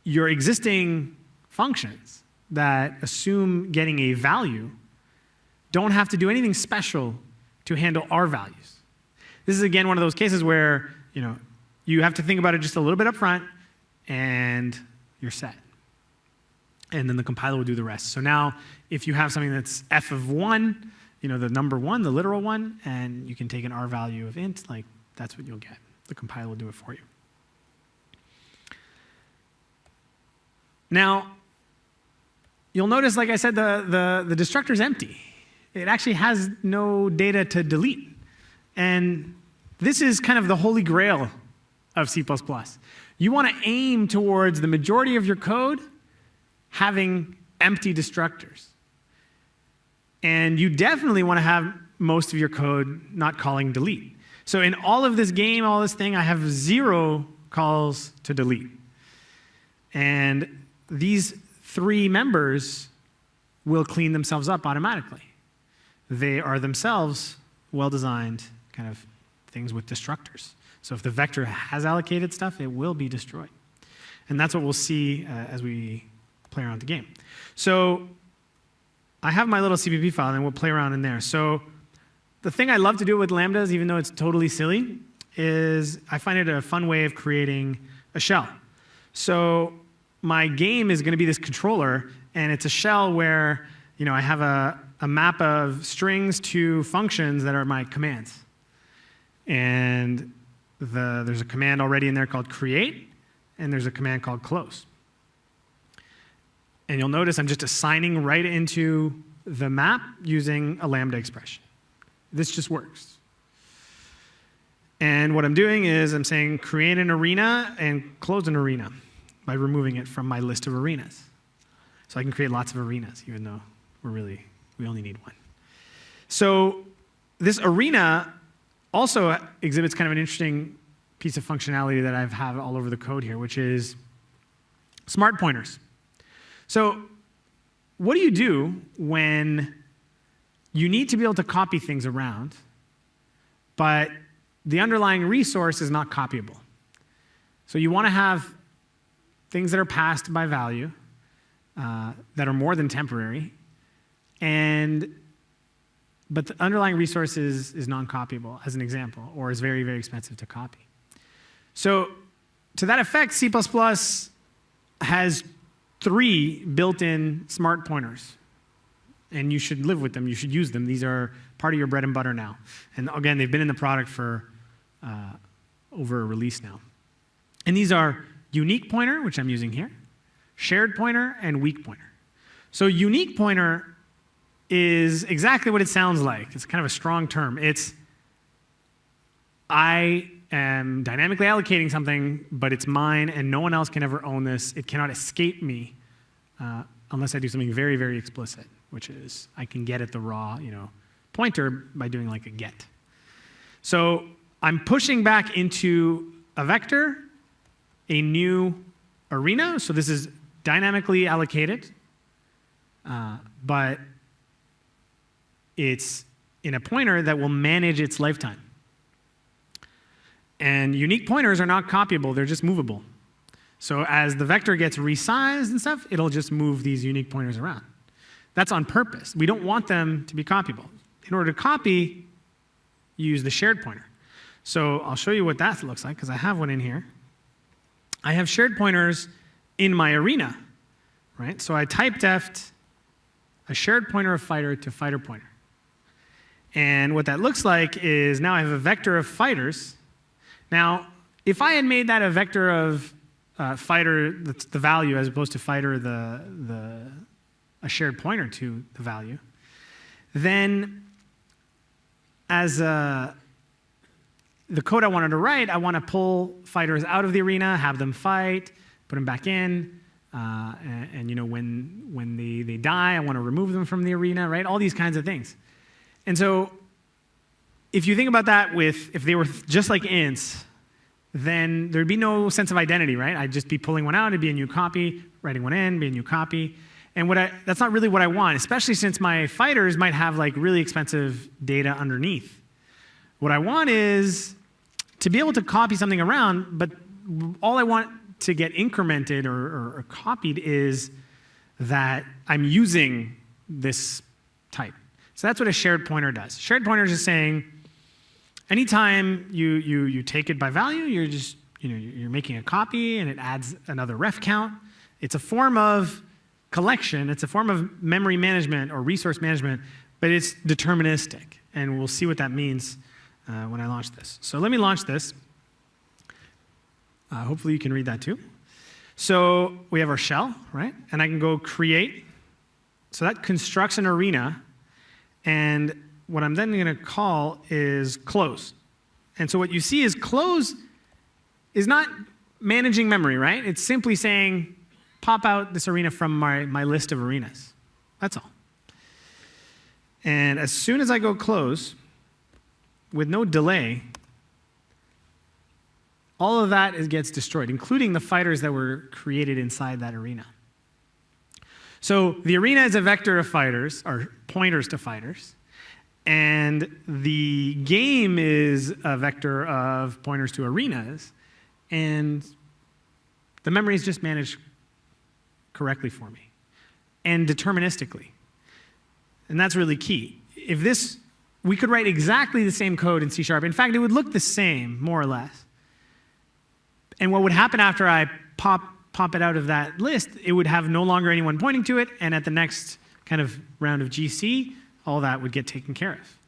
your existing functions that assume getting a value don't have to do anything special to handle R values. This is, again, one of those cases where you have to think about it just a little bit up front, and you're set. And then the compiler will do the rest. So now, if you have something that's f of 1, the number 1, the literal one, and you can take an R value of int, that's what you'll get. The compiler will do it for you. Now, you'll notice, like I said, the destructor is empty. It actually has no data to delete. And this is kind of the holy grail of C++. You want to aim towards the majority of your code having empty destructors. And you definitely want to have most of your code not calling delete. So in all of this game, all this thing, I have 0 calls to delete. And these 3 members will clean themselves up automatically. They are themselves well-designed kind of things with destructors. So if the vector has allocated stuff, it will be destroyed. And that's what we'll see as we play around the game. So I have my little CPP file, and we'll play around in there. So the thing I love to do with lambdas, even though it's totally silly, is I find it a fun way of creating a shell. So my game is going to be this controller, and it's a shell where I have a map of strings to functions that are my commands. And there's a command already in there called create, and there's a command called close. And you'll notice I'm just assigning right into the map using a lambda expression. This just works. And what I'm doing is I'm saying create an arena and close an arena by removing it from my list of arenas. So I can create lots of arenas, even though we only need one. So this arena also exhibits kind of an interesting piece of functionality that I have all over the code here, which is smart pointers. So what do you do when you need to be able to copy things around, but the underlying resource is not copyable? So you want to have things that are passed by value that are more than temporary, but the underlying resource is non-copyable, as an example, or is very, very expensive to copy. So to that effect, C++ has 3 built-in smart pointers. And you should live with them. You should use them. These are part of your bread and butter now. And again, they've been in the product for over a release now. And these are unique pointer, which I'm using here, shared pointer, and weak pointer. So unique pointer is exactly what it sounds like. It's kind of a strong term. It's I am dynamically allocating something, but it's mine, and no one else can ever own this. It cannot escape me unless I do something very, very explicit, which is I can get at the raw pointer by doing like a get. So I'm pushing back into a vector a new arena. So this is dynamically allocated, but it's in a pointer that will manage its lifetime. And unique pointers are not copyable, they're just movable. So as the vector gets resized and stuff, it'll just move these unique pointers around. That's on purpose. We don't want them to be copyable. In order to copy, you use the shared pointer. So I'll show you what that looks like, because I have one in here. I have shared pointers in my arena, right? So I typedefed a shared pointer of fighter to fighter pointer. And what that looks like is now I have a vector of fighters. Now, if I had made that a vector of fighter, that's the value, as opposed to fighter, a shared pointer to the value, then as the code I wanted to write, I want to pull fighters out of the arena, have them fight, put them back in, and you know, when they die, I want to remove them from the arena, right? All these kinds of things. And so if you think about that if they were just like ints, then there'd be no sense of identity, right? I'd just be pulling one out, it'd be a new copy, writing one in, be a new copy. And that's not really what I want, especially since my fighters might have like really expensive data underneath. What I want is to be able to copy something around, but all I want to get incremented or copied is that I'm using this type. So that's what a shared pointer does. Shared pointer is just saying, anytime you take it by value, you're making a copy and it adds another ref count. It's a form of collection. It's a form of memory management or resource management, but it's deterministic. And we'll see what that means when I launch this. So let me launch this. Hopefully you can read that too. So we have our shell, right? And I can go create. So that constructs an arena. And what I'm then going to call is close. And so what you see is close is not managing memory, right? It's simply saying, pop out this arena from my list of arenas. That's all. And as soon as I go close, with no delay, all of that gets destroyed, including the fighters that were created inside that arena. So the arena is a vector of fighters, or pointers to fighters. And the game is a vector of pointers to arenas. And the memory is just managed correctly for me and deterministically. And that's really key. We could write exactly the same code in C#. In fact, it would look the same, more or less. And what would happen after I pop it out of that list, it would have no longer anyone pointing to it, and at the next kind of round of GC, all that would get taken care of.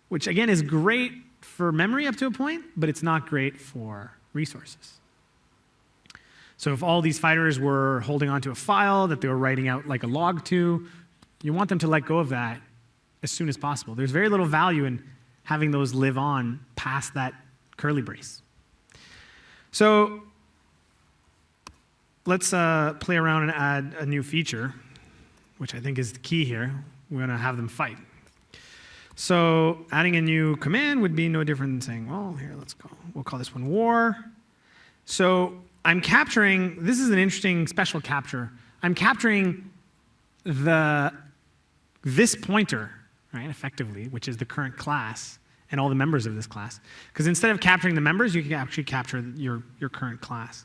Which, again, is great for memory up to a point, but it's not great for resources. So if all these fighters were holding onto a file that they were writing out like a log to, you want them to let go of that as soon as possible. There's very little value in having those live on past that curly brace. So let's play around and add a new feature, which I think is the key here. We're going to have them fight. So adding a new command would be no different than saying, well, here, let's go. We'll call this one war. So I'm capturing, this is an interesting special capture. I'm capturing this pointer, right, effectively, which is the current class and all the members of this class. Because instead of capturing the members, you can actually capture your current class.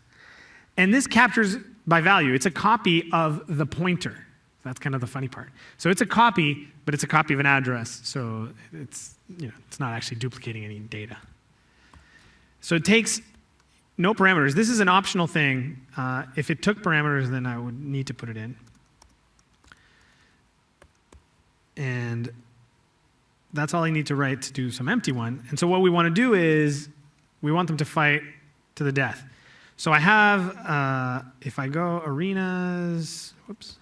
And this captures by value. It's a copy of the pointer. That's kind of the funny part. So it's a copy, but it's a copy of an address. So it's not actually duplicating any data. So it takes no parameters. This is an optional thing. If it took parameters, then I would need to put it in. And that's all I need to write to do some empty one. And so what we want to do is we want them to fight to the death. So I have, if I go arenas, whoops,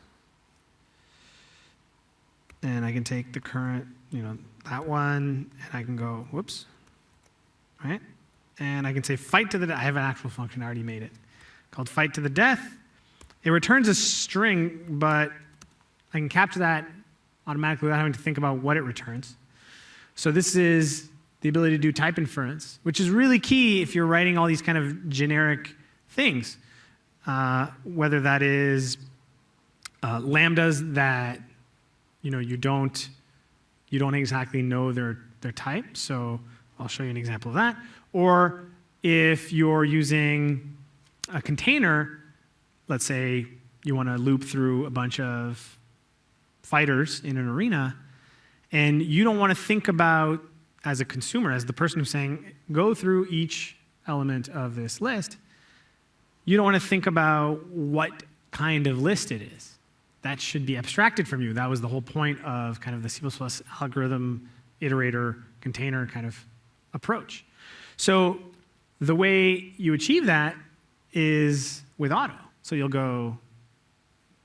and I can take the current, that one, and I can go, whoops, right? And I can say fight to the death. I have an actual function, I already made it, called fight to the death. It returns a string, but I can capture that automatically without having to think about what it returns. So this is the ability to do type inference, which is really key if you're writing all these kind of generic things, whether that is lambdas that you don't exactly know their type. So I'll show you an example of that. Or if you're using a container, let's say you want to loop through a bunch of fighters in an arena, and you don't want to think about, as a consumer, as the person who's saying, go through each element of this list, you don't want to think about what kind of list it is. That should be abstracted from you. That was the whole point of kind of the C++ algorithm, iterator, container kind of approach. So the way you achieve that is with auto. So you'll go,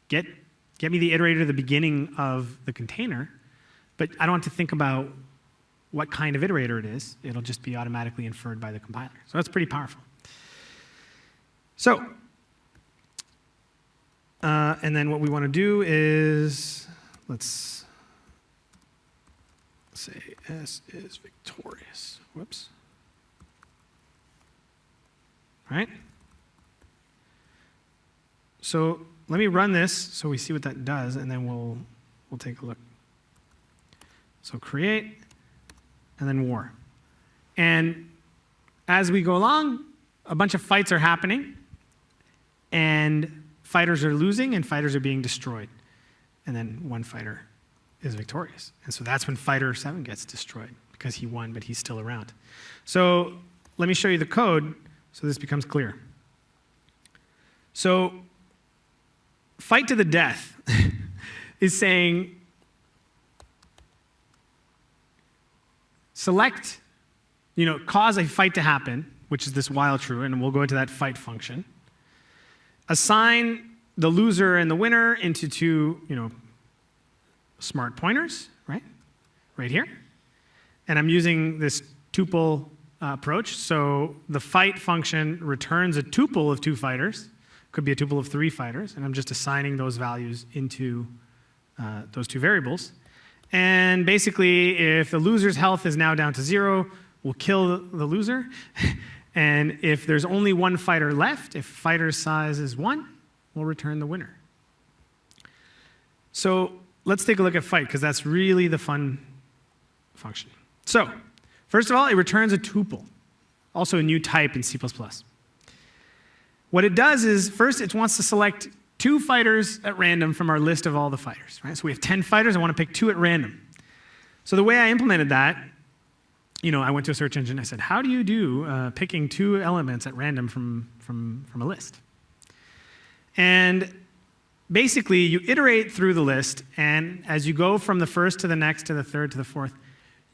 get me the iterator at the beginning of the container, but I don't have to think about what kind of iterator it is. It'll just be automatically inferred by the compiler. So that's pretty powerful. So, and then what we want to do is, let's say S is victorious. Whoops. All right. So let me run this so we see what that does, and then we'll take a look. So create, and then war. And as we go along, a bunch of fights are happening, and fighters are losing, and fighters are being destroyed. And then one fighter is victorious. And so that's when fighter 7 gets destroyed, because he won, but he's still around. So let me show you the code so this becomes clear. So fight to the death is saying, select, cause a fight to happen, which is this while true, and we'll go into that fight function. Assign the loser and the winner into two, smart pointers, right here. And I'm using this tuple approach. So the fight function returns a tuple of two fighters. Could be a tuple of 3 fighters, and I'm just assigning those values into those two variables. And basically, if the loser's health is now down to 0, we'll kill the loser. And if there's only one fighter left, if fighter's size is 1, we'll return the winner. So let's take a look at fight, because that's really the fun function. So first of all, it returns a tuple, also a new type in C++. What it does is, first, it wants to select 2 fighters at random from our list of all the fighters. Right? So we have 10 fighters. I want to pick 2 at random. So the way I implemented that, I went to a search engine. I said, how do you do picking 2 elements at random from a list? And basically, you iterate through the list, and as you go from the first to the next to the third to the fourth,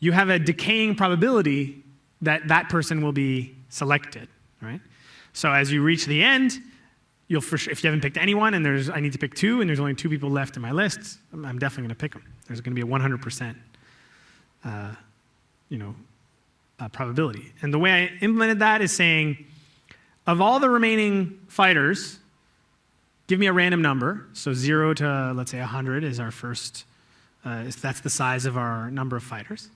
you have a decaying probability that that person will be selected. Right? So as you reach the end, you'll for sure, if you haven't picked anyone and I need to pick 2 and there's only 2 people left in my list, I'm definitely going to pick them. There's going to be a 100% probability. And the way I implemented that is saying, of all the remaining fighters, give me a random number. So 0 to, let's say, 100 is our first, that's the size of our number of fighters.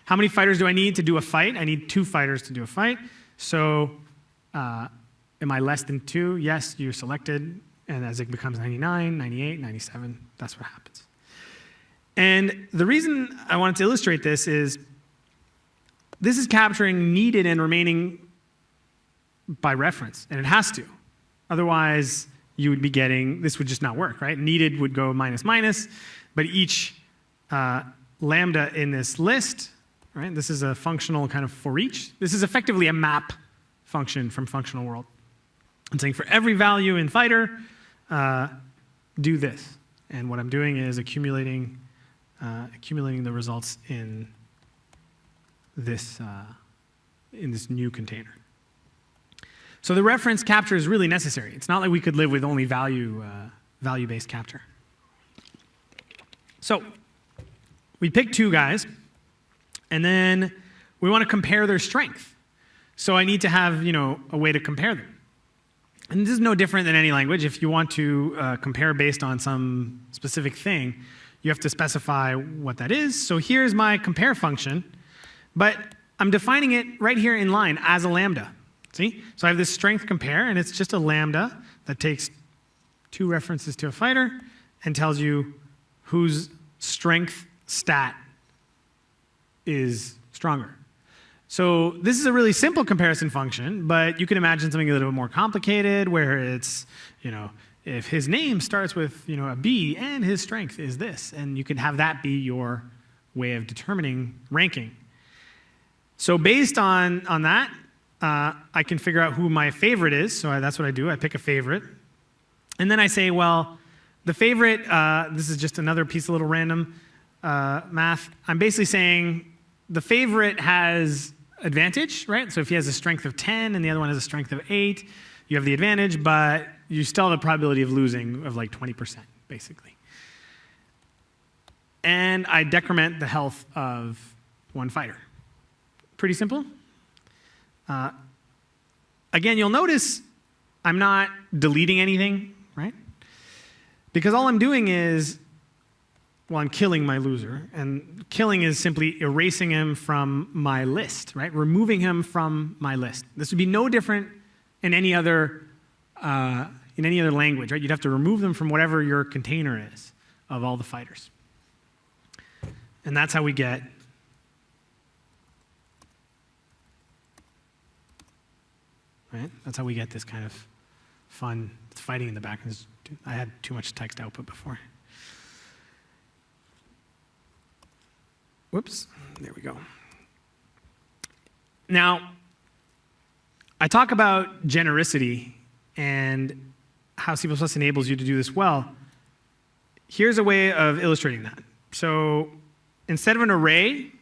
How many fighters do I need to do a fight? I need 2 fighters to do a fight. So am I less than 2? Yes, you're selected. And as it becomes 99, 98, 97, that's what happens. And the reason I wanted to illustrate this is capturing needed and remaining by reference, and it has to. Otherwise, you would be getting, this would just not work, right? Needed would go minus minus, but each lambda in this list, right? This is a functional kind of for each. This is effectively a map function from functional world. I'm saying for every value in fighter, do this. And what I'm doing is accumulating the results in this new container. So the reference capture is really necessary. It's not like we could live with only value-based capture. So we pick 2 guys, and then we want to compare their strength. So I need to have a way to compare them. And this is no different than any language. If you want to compare based on some specific thing, you have to specify what that is. So here's my compare function, but I'm defining it right here in line as a lambda. See? So I have this strength compare, and it's just a lambda that takes 2 references to a fighter and tells you whose strength stat is stronger. So this is a really simple comparison function, but you can imagine something a little bit more complicated where it's, if his name starts with, a B and his strength is this, and you can have that be your way of determining ranking. So based on that, I can figure out who my favorite is. So that's what I do. I pick a favorite. And then I say, well, the favorite, this is just another piece of little random math. I'm basically saying the favorite has advantage, right? So if he has a strength of 10 and the other one has a strength of 8, you have the advantage, but you still have a probability of losing of like 20%, basically. And I decrement the health of one fighter. Pretty simple. Again, you'll notice I'm not deleting anything, right? Because all I'm doing is, I'm killing my loser. And killing is simply erasing him from my list, right? Removing him from my list. This would be no different in any other language, right? You'd have to remove them from whatever your container is of all the fighters. And that's how we get That's how we get this kind of fun fighting in the back. I had too much text output before. Whoops, there we go. Now, I talk about genericity and how C++ enables you to do this well. Here's a way of illustrating that. So instead of an array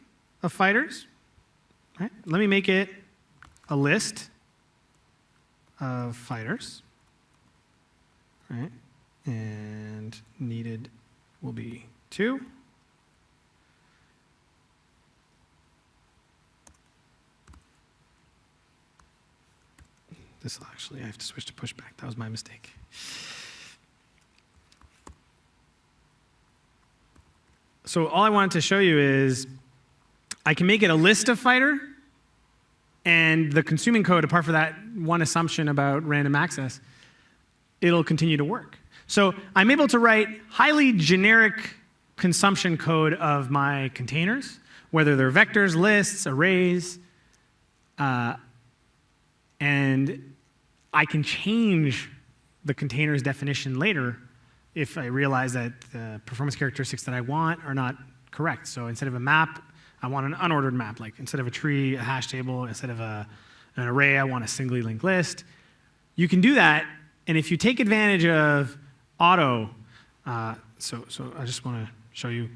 of fighters, right, let me make it a list of fighters, right? And needed will be 2. This will actually, I have to switch to pushback. That was my mistake. So all I wanted to show you is I can make it a list of fighter, and the consuming code, apart from that one assumption about random access, it'll continue to work. So I'm able to write highly generic consumption code of my containers, whether they're vectors, lists, arrays, and I can change the container's definition later if I realize that the performance characteristics that I want are not correct. So instead of a map, I want an unordered map. Like instead of a tree, a hash table. Instead of an array, I want a singly linked list. You can do that, and if you take advantage of auto, so I just want to show you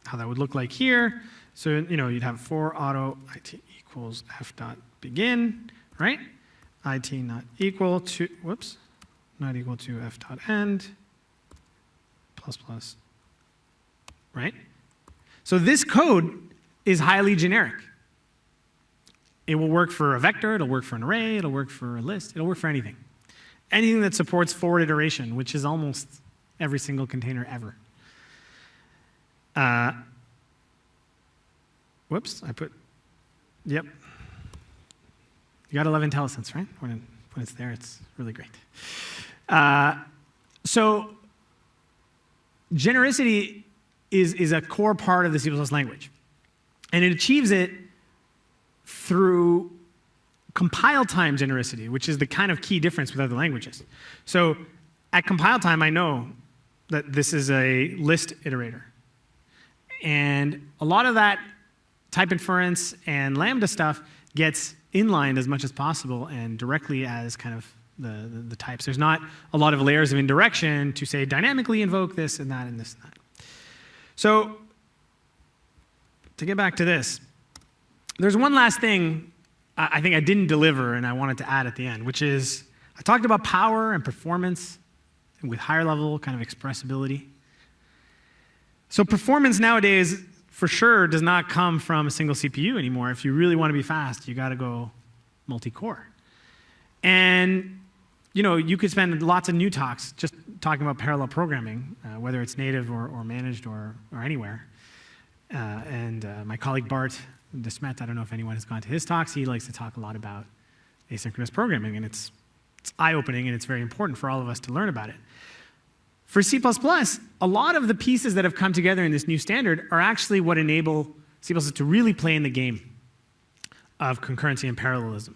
how that would look like here. So you'd have for auto it equals f dot begin, right? It not equal to f dot end plus plus, right? So this code is highly generic. It will work for a vector, it'll work for an array, it'll work for a list, it'll work for anything. Anything that supports forward iteration, which is almost every single container ever. Yep. You gotta love IntelliSense, right? When it's there, it's really great. So genericity is a core part of the C++ language. And it achieves it through compile time genericity, which is the kind of key difference with other languages. So at compile time, I know that this is a list iterator. And a lot of that type inference and Lambda stuff gets inlined as much as possible and directly as kind of the types. There's not a lot of layers of indirection to say dynamically invoke this and that and this and that. So to get back to this, there's one last thing I think I didn't deliver and I wanted to add at the end, which is I talked about power and performance with higher level kind of expressibility. So performance nowadays for sure does not come from a single CPU anymore. If you really want to be fast, you got to go multi-core. And you could spend lots of new talks just talking about parallel programming, whether it's native or managed or anywhere. My colleague Bart Desmet, I don't know if anyone has gone to his talks, he likes to talk a lot about asynchronous programming, and it's eye-opening and it's very important for all of us to learn about it. For C++, a lot of the pieces that have come together in this new standard are actually what enable C++ to really play in the game. of concurrency and parallelism.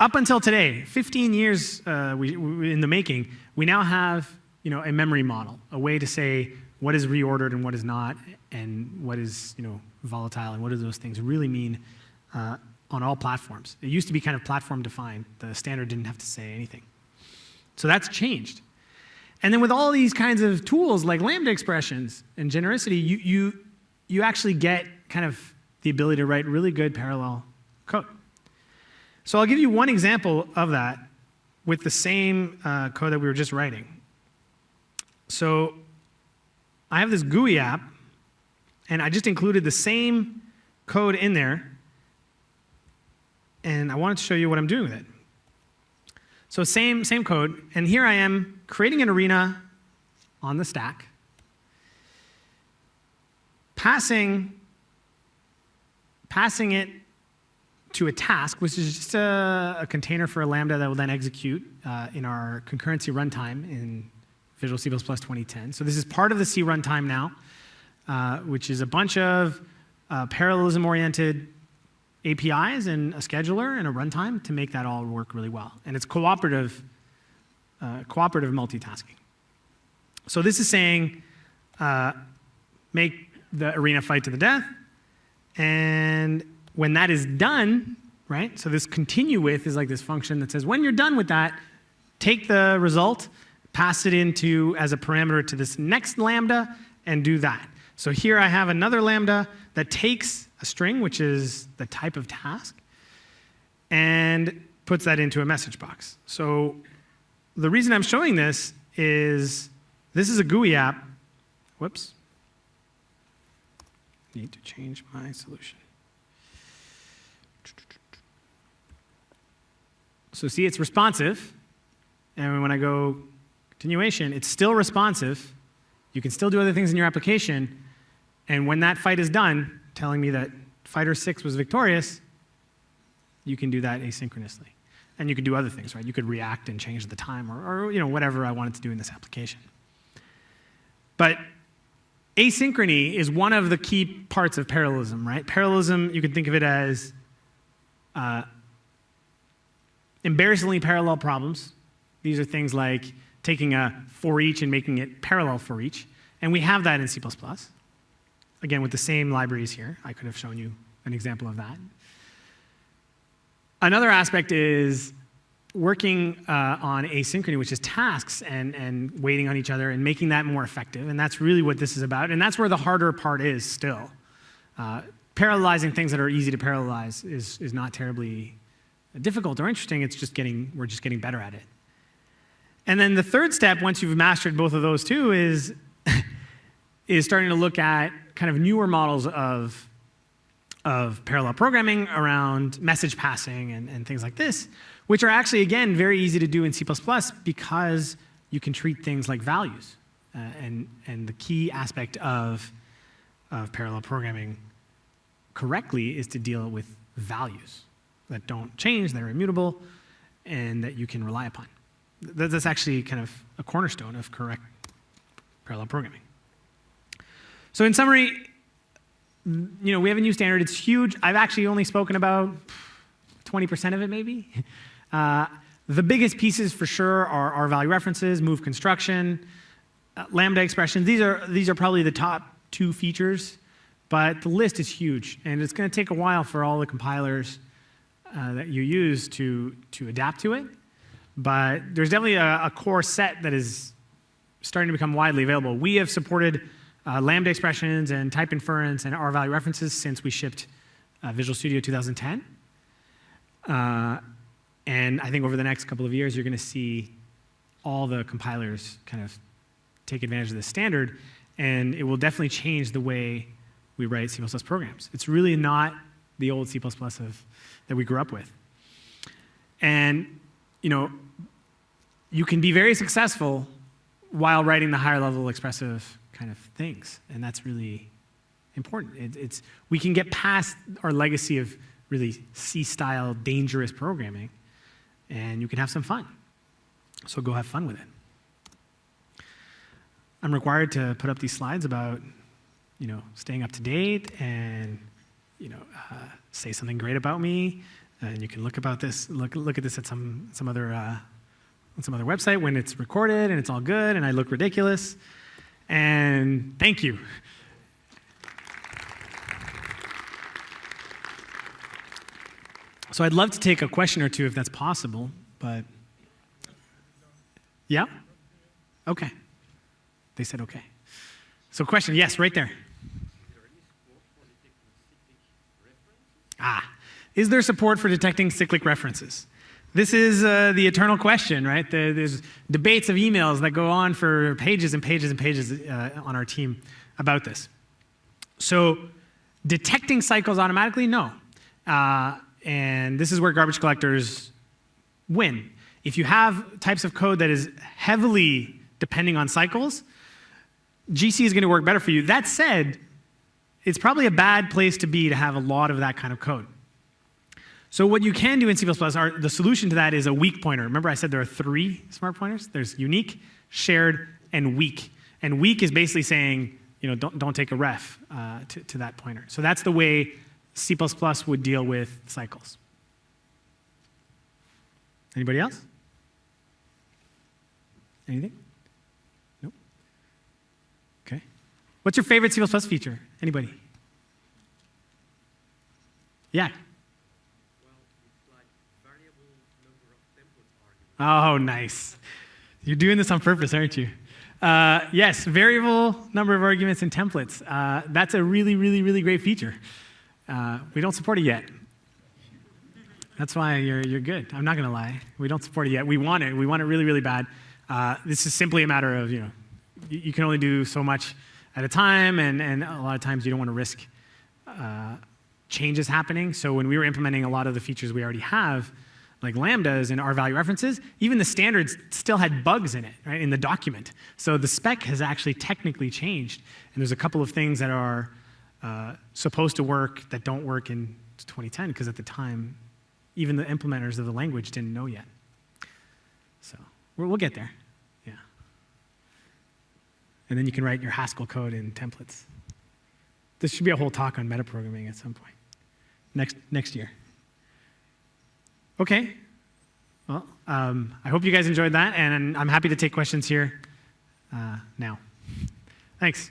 Up until today, 15 years in the making, we now have a memory model, a way to say what is reordered and what is not, and what is volatile, and what do those things really mean on all platforms. It used to be kind of platform defined. The standard didn't have to say anything. So that's changed. And then with all these kinds of tools like lambda expressions and genericity, you actually get kind of the ability to write really good parallel code. So I'll give you one example of that with the same code that we were just writing. So I have this GUI app, and I just included the same code in there, and I wanted to show you what I'm doing with it. So same code, and here I am creating an arena on the stack, passing it to a task, which is just a container for a Lambda that will then execute in our concurrency runtime in Visual C++ 2010. So this is part of the C runtime now, which is a bunch of parallelism-oriented APIs and a scheduler and a runtime to make that all work really well. And it's cooperative multitasking. So this is saying make the arena fight to the death, and when that is done, right? So this continue with is like this function that says when you're done with that, take the result, pass it into as a parameter to this next Lambda, and do that. So here I have another Lambda that takes a string, which is the type of task, and puts that into a message box. So the reason I'm showing this is a GUI app. Whoops. Need to change my solution. So see, it's responsive. And when I go continuation, it's still responsive. You can still do other things in your application. And when that fight is done, telling me that fighter 6 was victorious, you can do that asynchronously. And you could do other things, right? You could react and change the time or whatever I wanted to do in this application. But asynchrony is one of the key parts of parallelism, right? Parallelism, you can think of it as embarrassingly parallel problems. These are things like taking a for each and making it parallel for each. And we have that in C++. Again, with the same libraries here. I could have shown you an example of that. Another aspect is working on asynchrony, which is tasks and waiting on each other and making that more effective. And that's really what this is about. And that's where the harder part is still. Parallelizing things that are easy to parallelize is not terribly difficult or interesting. It's just we're just getting better at it. And then the third step, once you've mastered both of those two, is starting to look at kind of newer models of parallel programming around message passing and things like this, which are actually, again, very easy to do in C++ because you can treat things like values. And the key aspect of parallel programming correctly is to deal with values that don't change, that are immutable, and that you can rely upon. That's actually kind of a cornerstone of correct parallel programming. So in summary, we have a new standard. It's huge. I've actually only spoken about 20% of it, maybe. The biggest pieces for sure are our value references, move construction, lambda expressions. These are probably the top two features, but the list is huge, and it's going to take a while for all the compilers that you use to adapt to it. But there's definitely a core set that is starting to become widely available. We have supported lambda expressions and type inference and R value references since we shipped Visual Studio 2010. And I think over the next couple of years, you're going to see all the compilers kind of take advantage of this standard, and it will definitely change the way we write C++ programs. It's really not the old C++ that we grew up with. And you can be very successful while writing the higher level expressive kind of things, and that's really important. We can get past our legacy of really C-style dangerous programming, and you can have some fun. So go have fun with it. I'm required to put up these slides about staying up to date and say something great about me. And you can look at this at some other on some other website when it's recorded and it's all good and I look ridiculous. And thank you. So I'd love to take a question or two if that's possible, but yeah? Okay. They said okay. So question, yes, right there. Is there support for detecting cyclic references? This is the eternal question, right? There's debates of emails that go on for pages and pages and pages on our team about this. So detecting cycles automatically, no. And this is where garbage collectors win. If you have types of code that is heavily depending on cycles, GC is going to work better for you. That said, it's probably a bad place to be to have a lot of that kind of code. So what you can do in C++, the solution to that is a weak pointer. Remember I said there are 3 smart pointers? There's unique, shared, and weak. And weak is basically saying, don't take a ref to that pointer. So that's the way C++ would deal with cycles. Anybody else? Anything? Nope. Okay. What's your favorite C++ feature? Anybody? Yeah. Oh, nice. You're doing this on purpose, aren't you? Yes, variable number of arguments and templates. That's a really, really, really great feature. We don't support it yet. That's why you're good. I'm not going to lie. We don't support it yet. We want it. We want it really, really bad. This is simply a matter of, you can only do so much at a time, and a lot of times you don't want to risk changes happening. So when we were implementing a lot of the features we already have, like lambdas and R-value references, even the standards still had bugs in it, right, in the document. So the spec has actually technically changed, and there's a couple of things that are supposed to work that don't work in 2010, because at the time, even the implementers of the language didn't know yet. So we'll get there, yeah. And then you can write your Haskell code in templates. This should be a whole talk on metaprogramming at some point, next year. Okay, well, I hope you guys enjoyed that, and I'm happy to take questions here now. Thanks.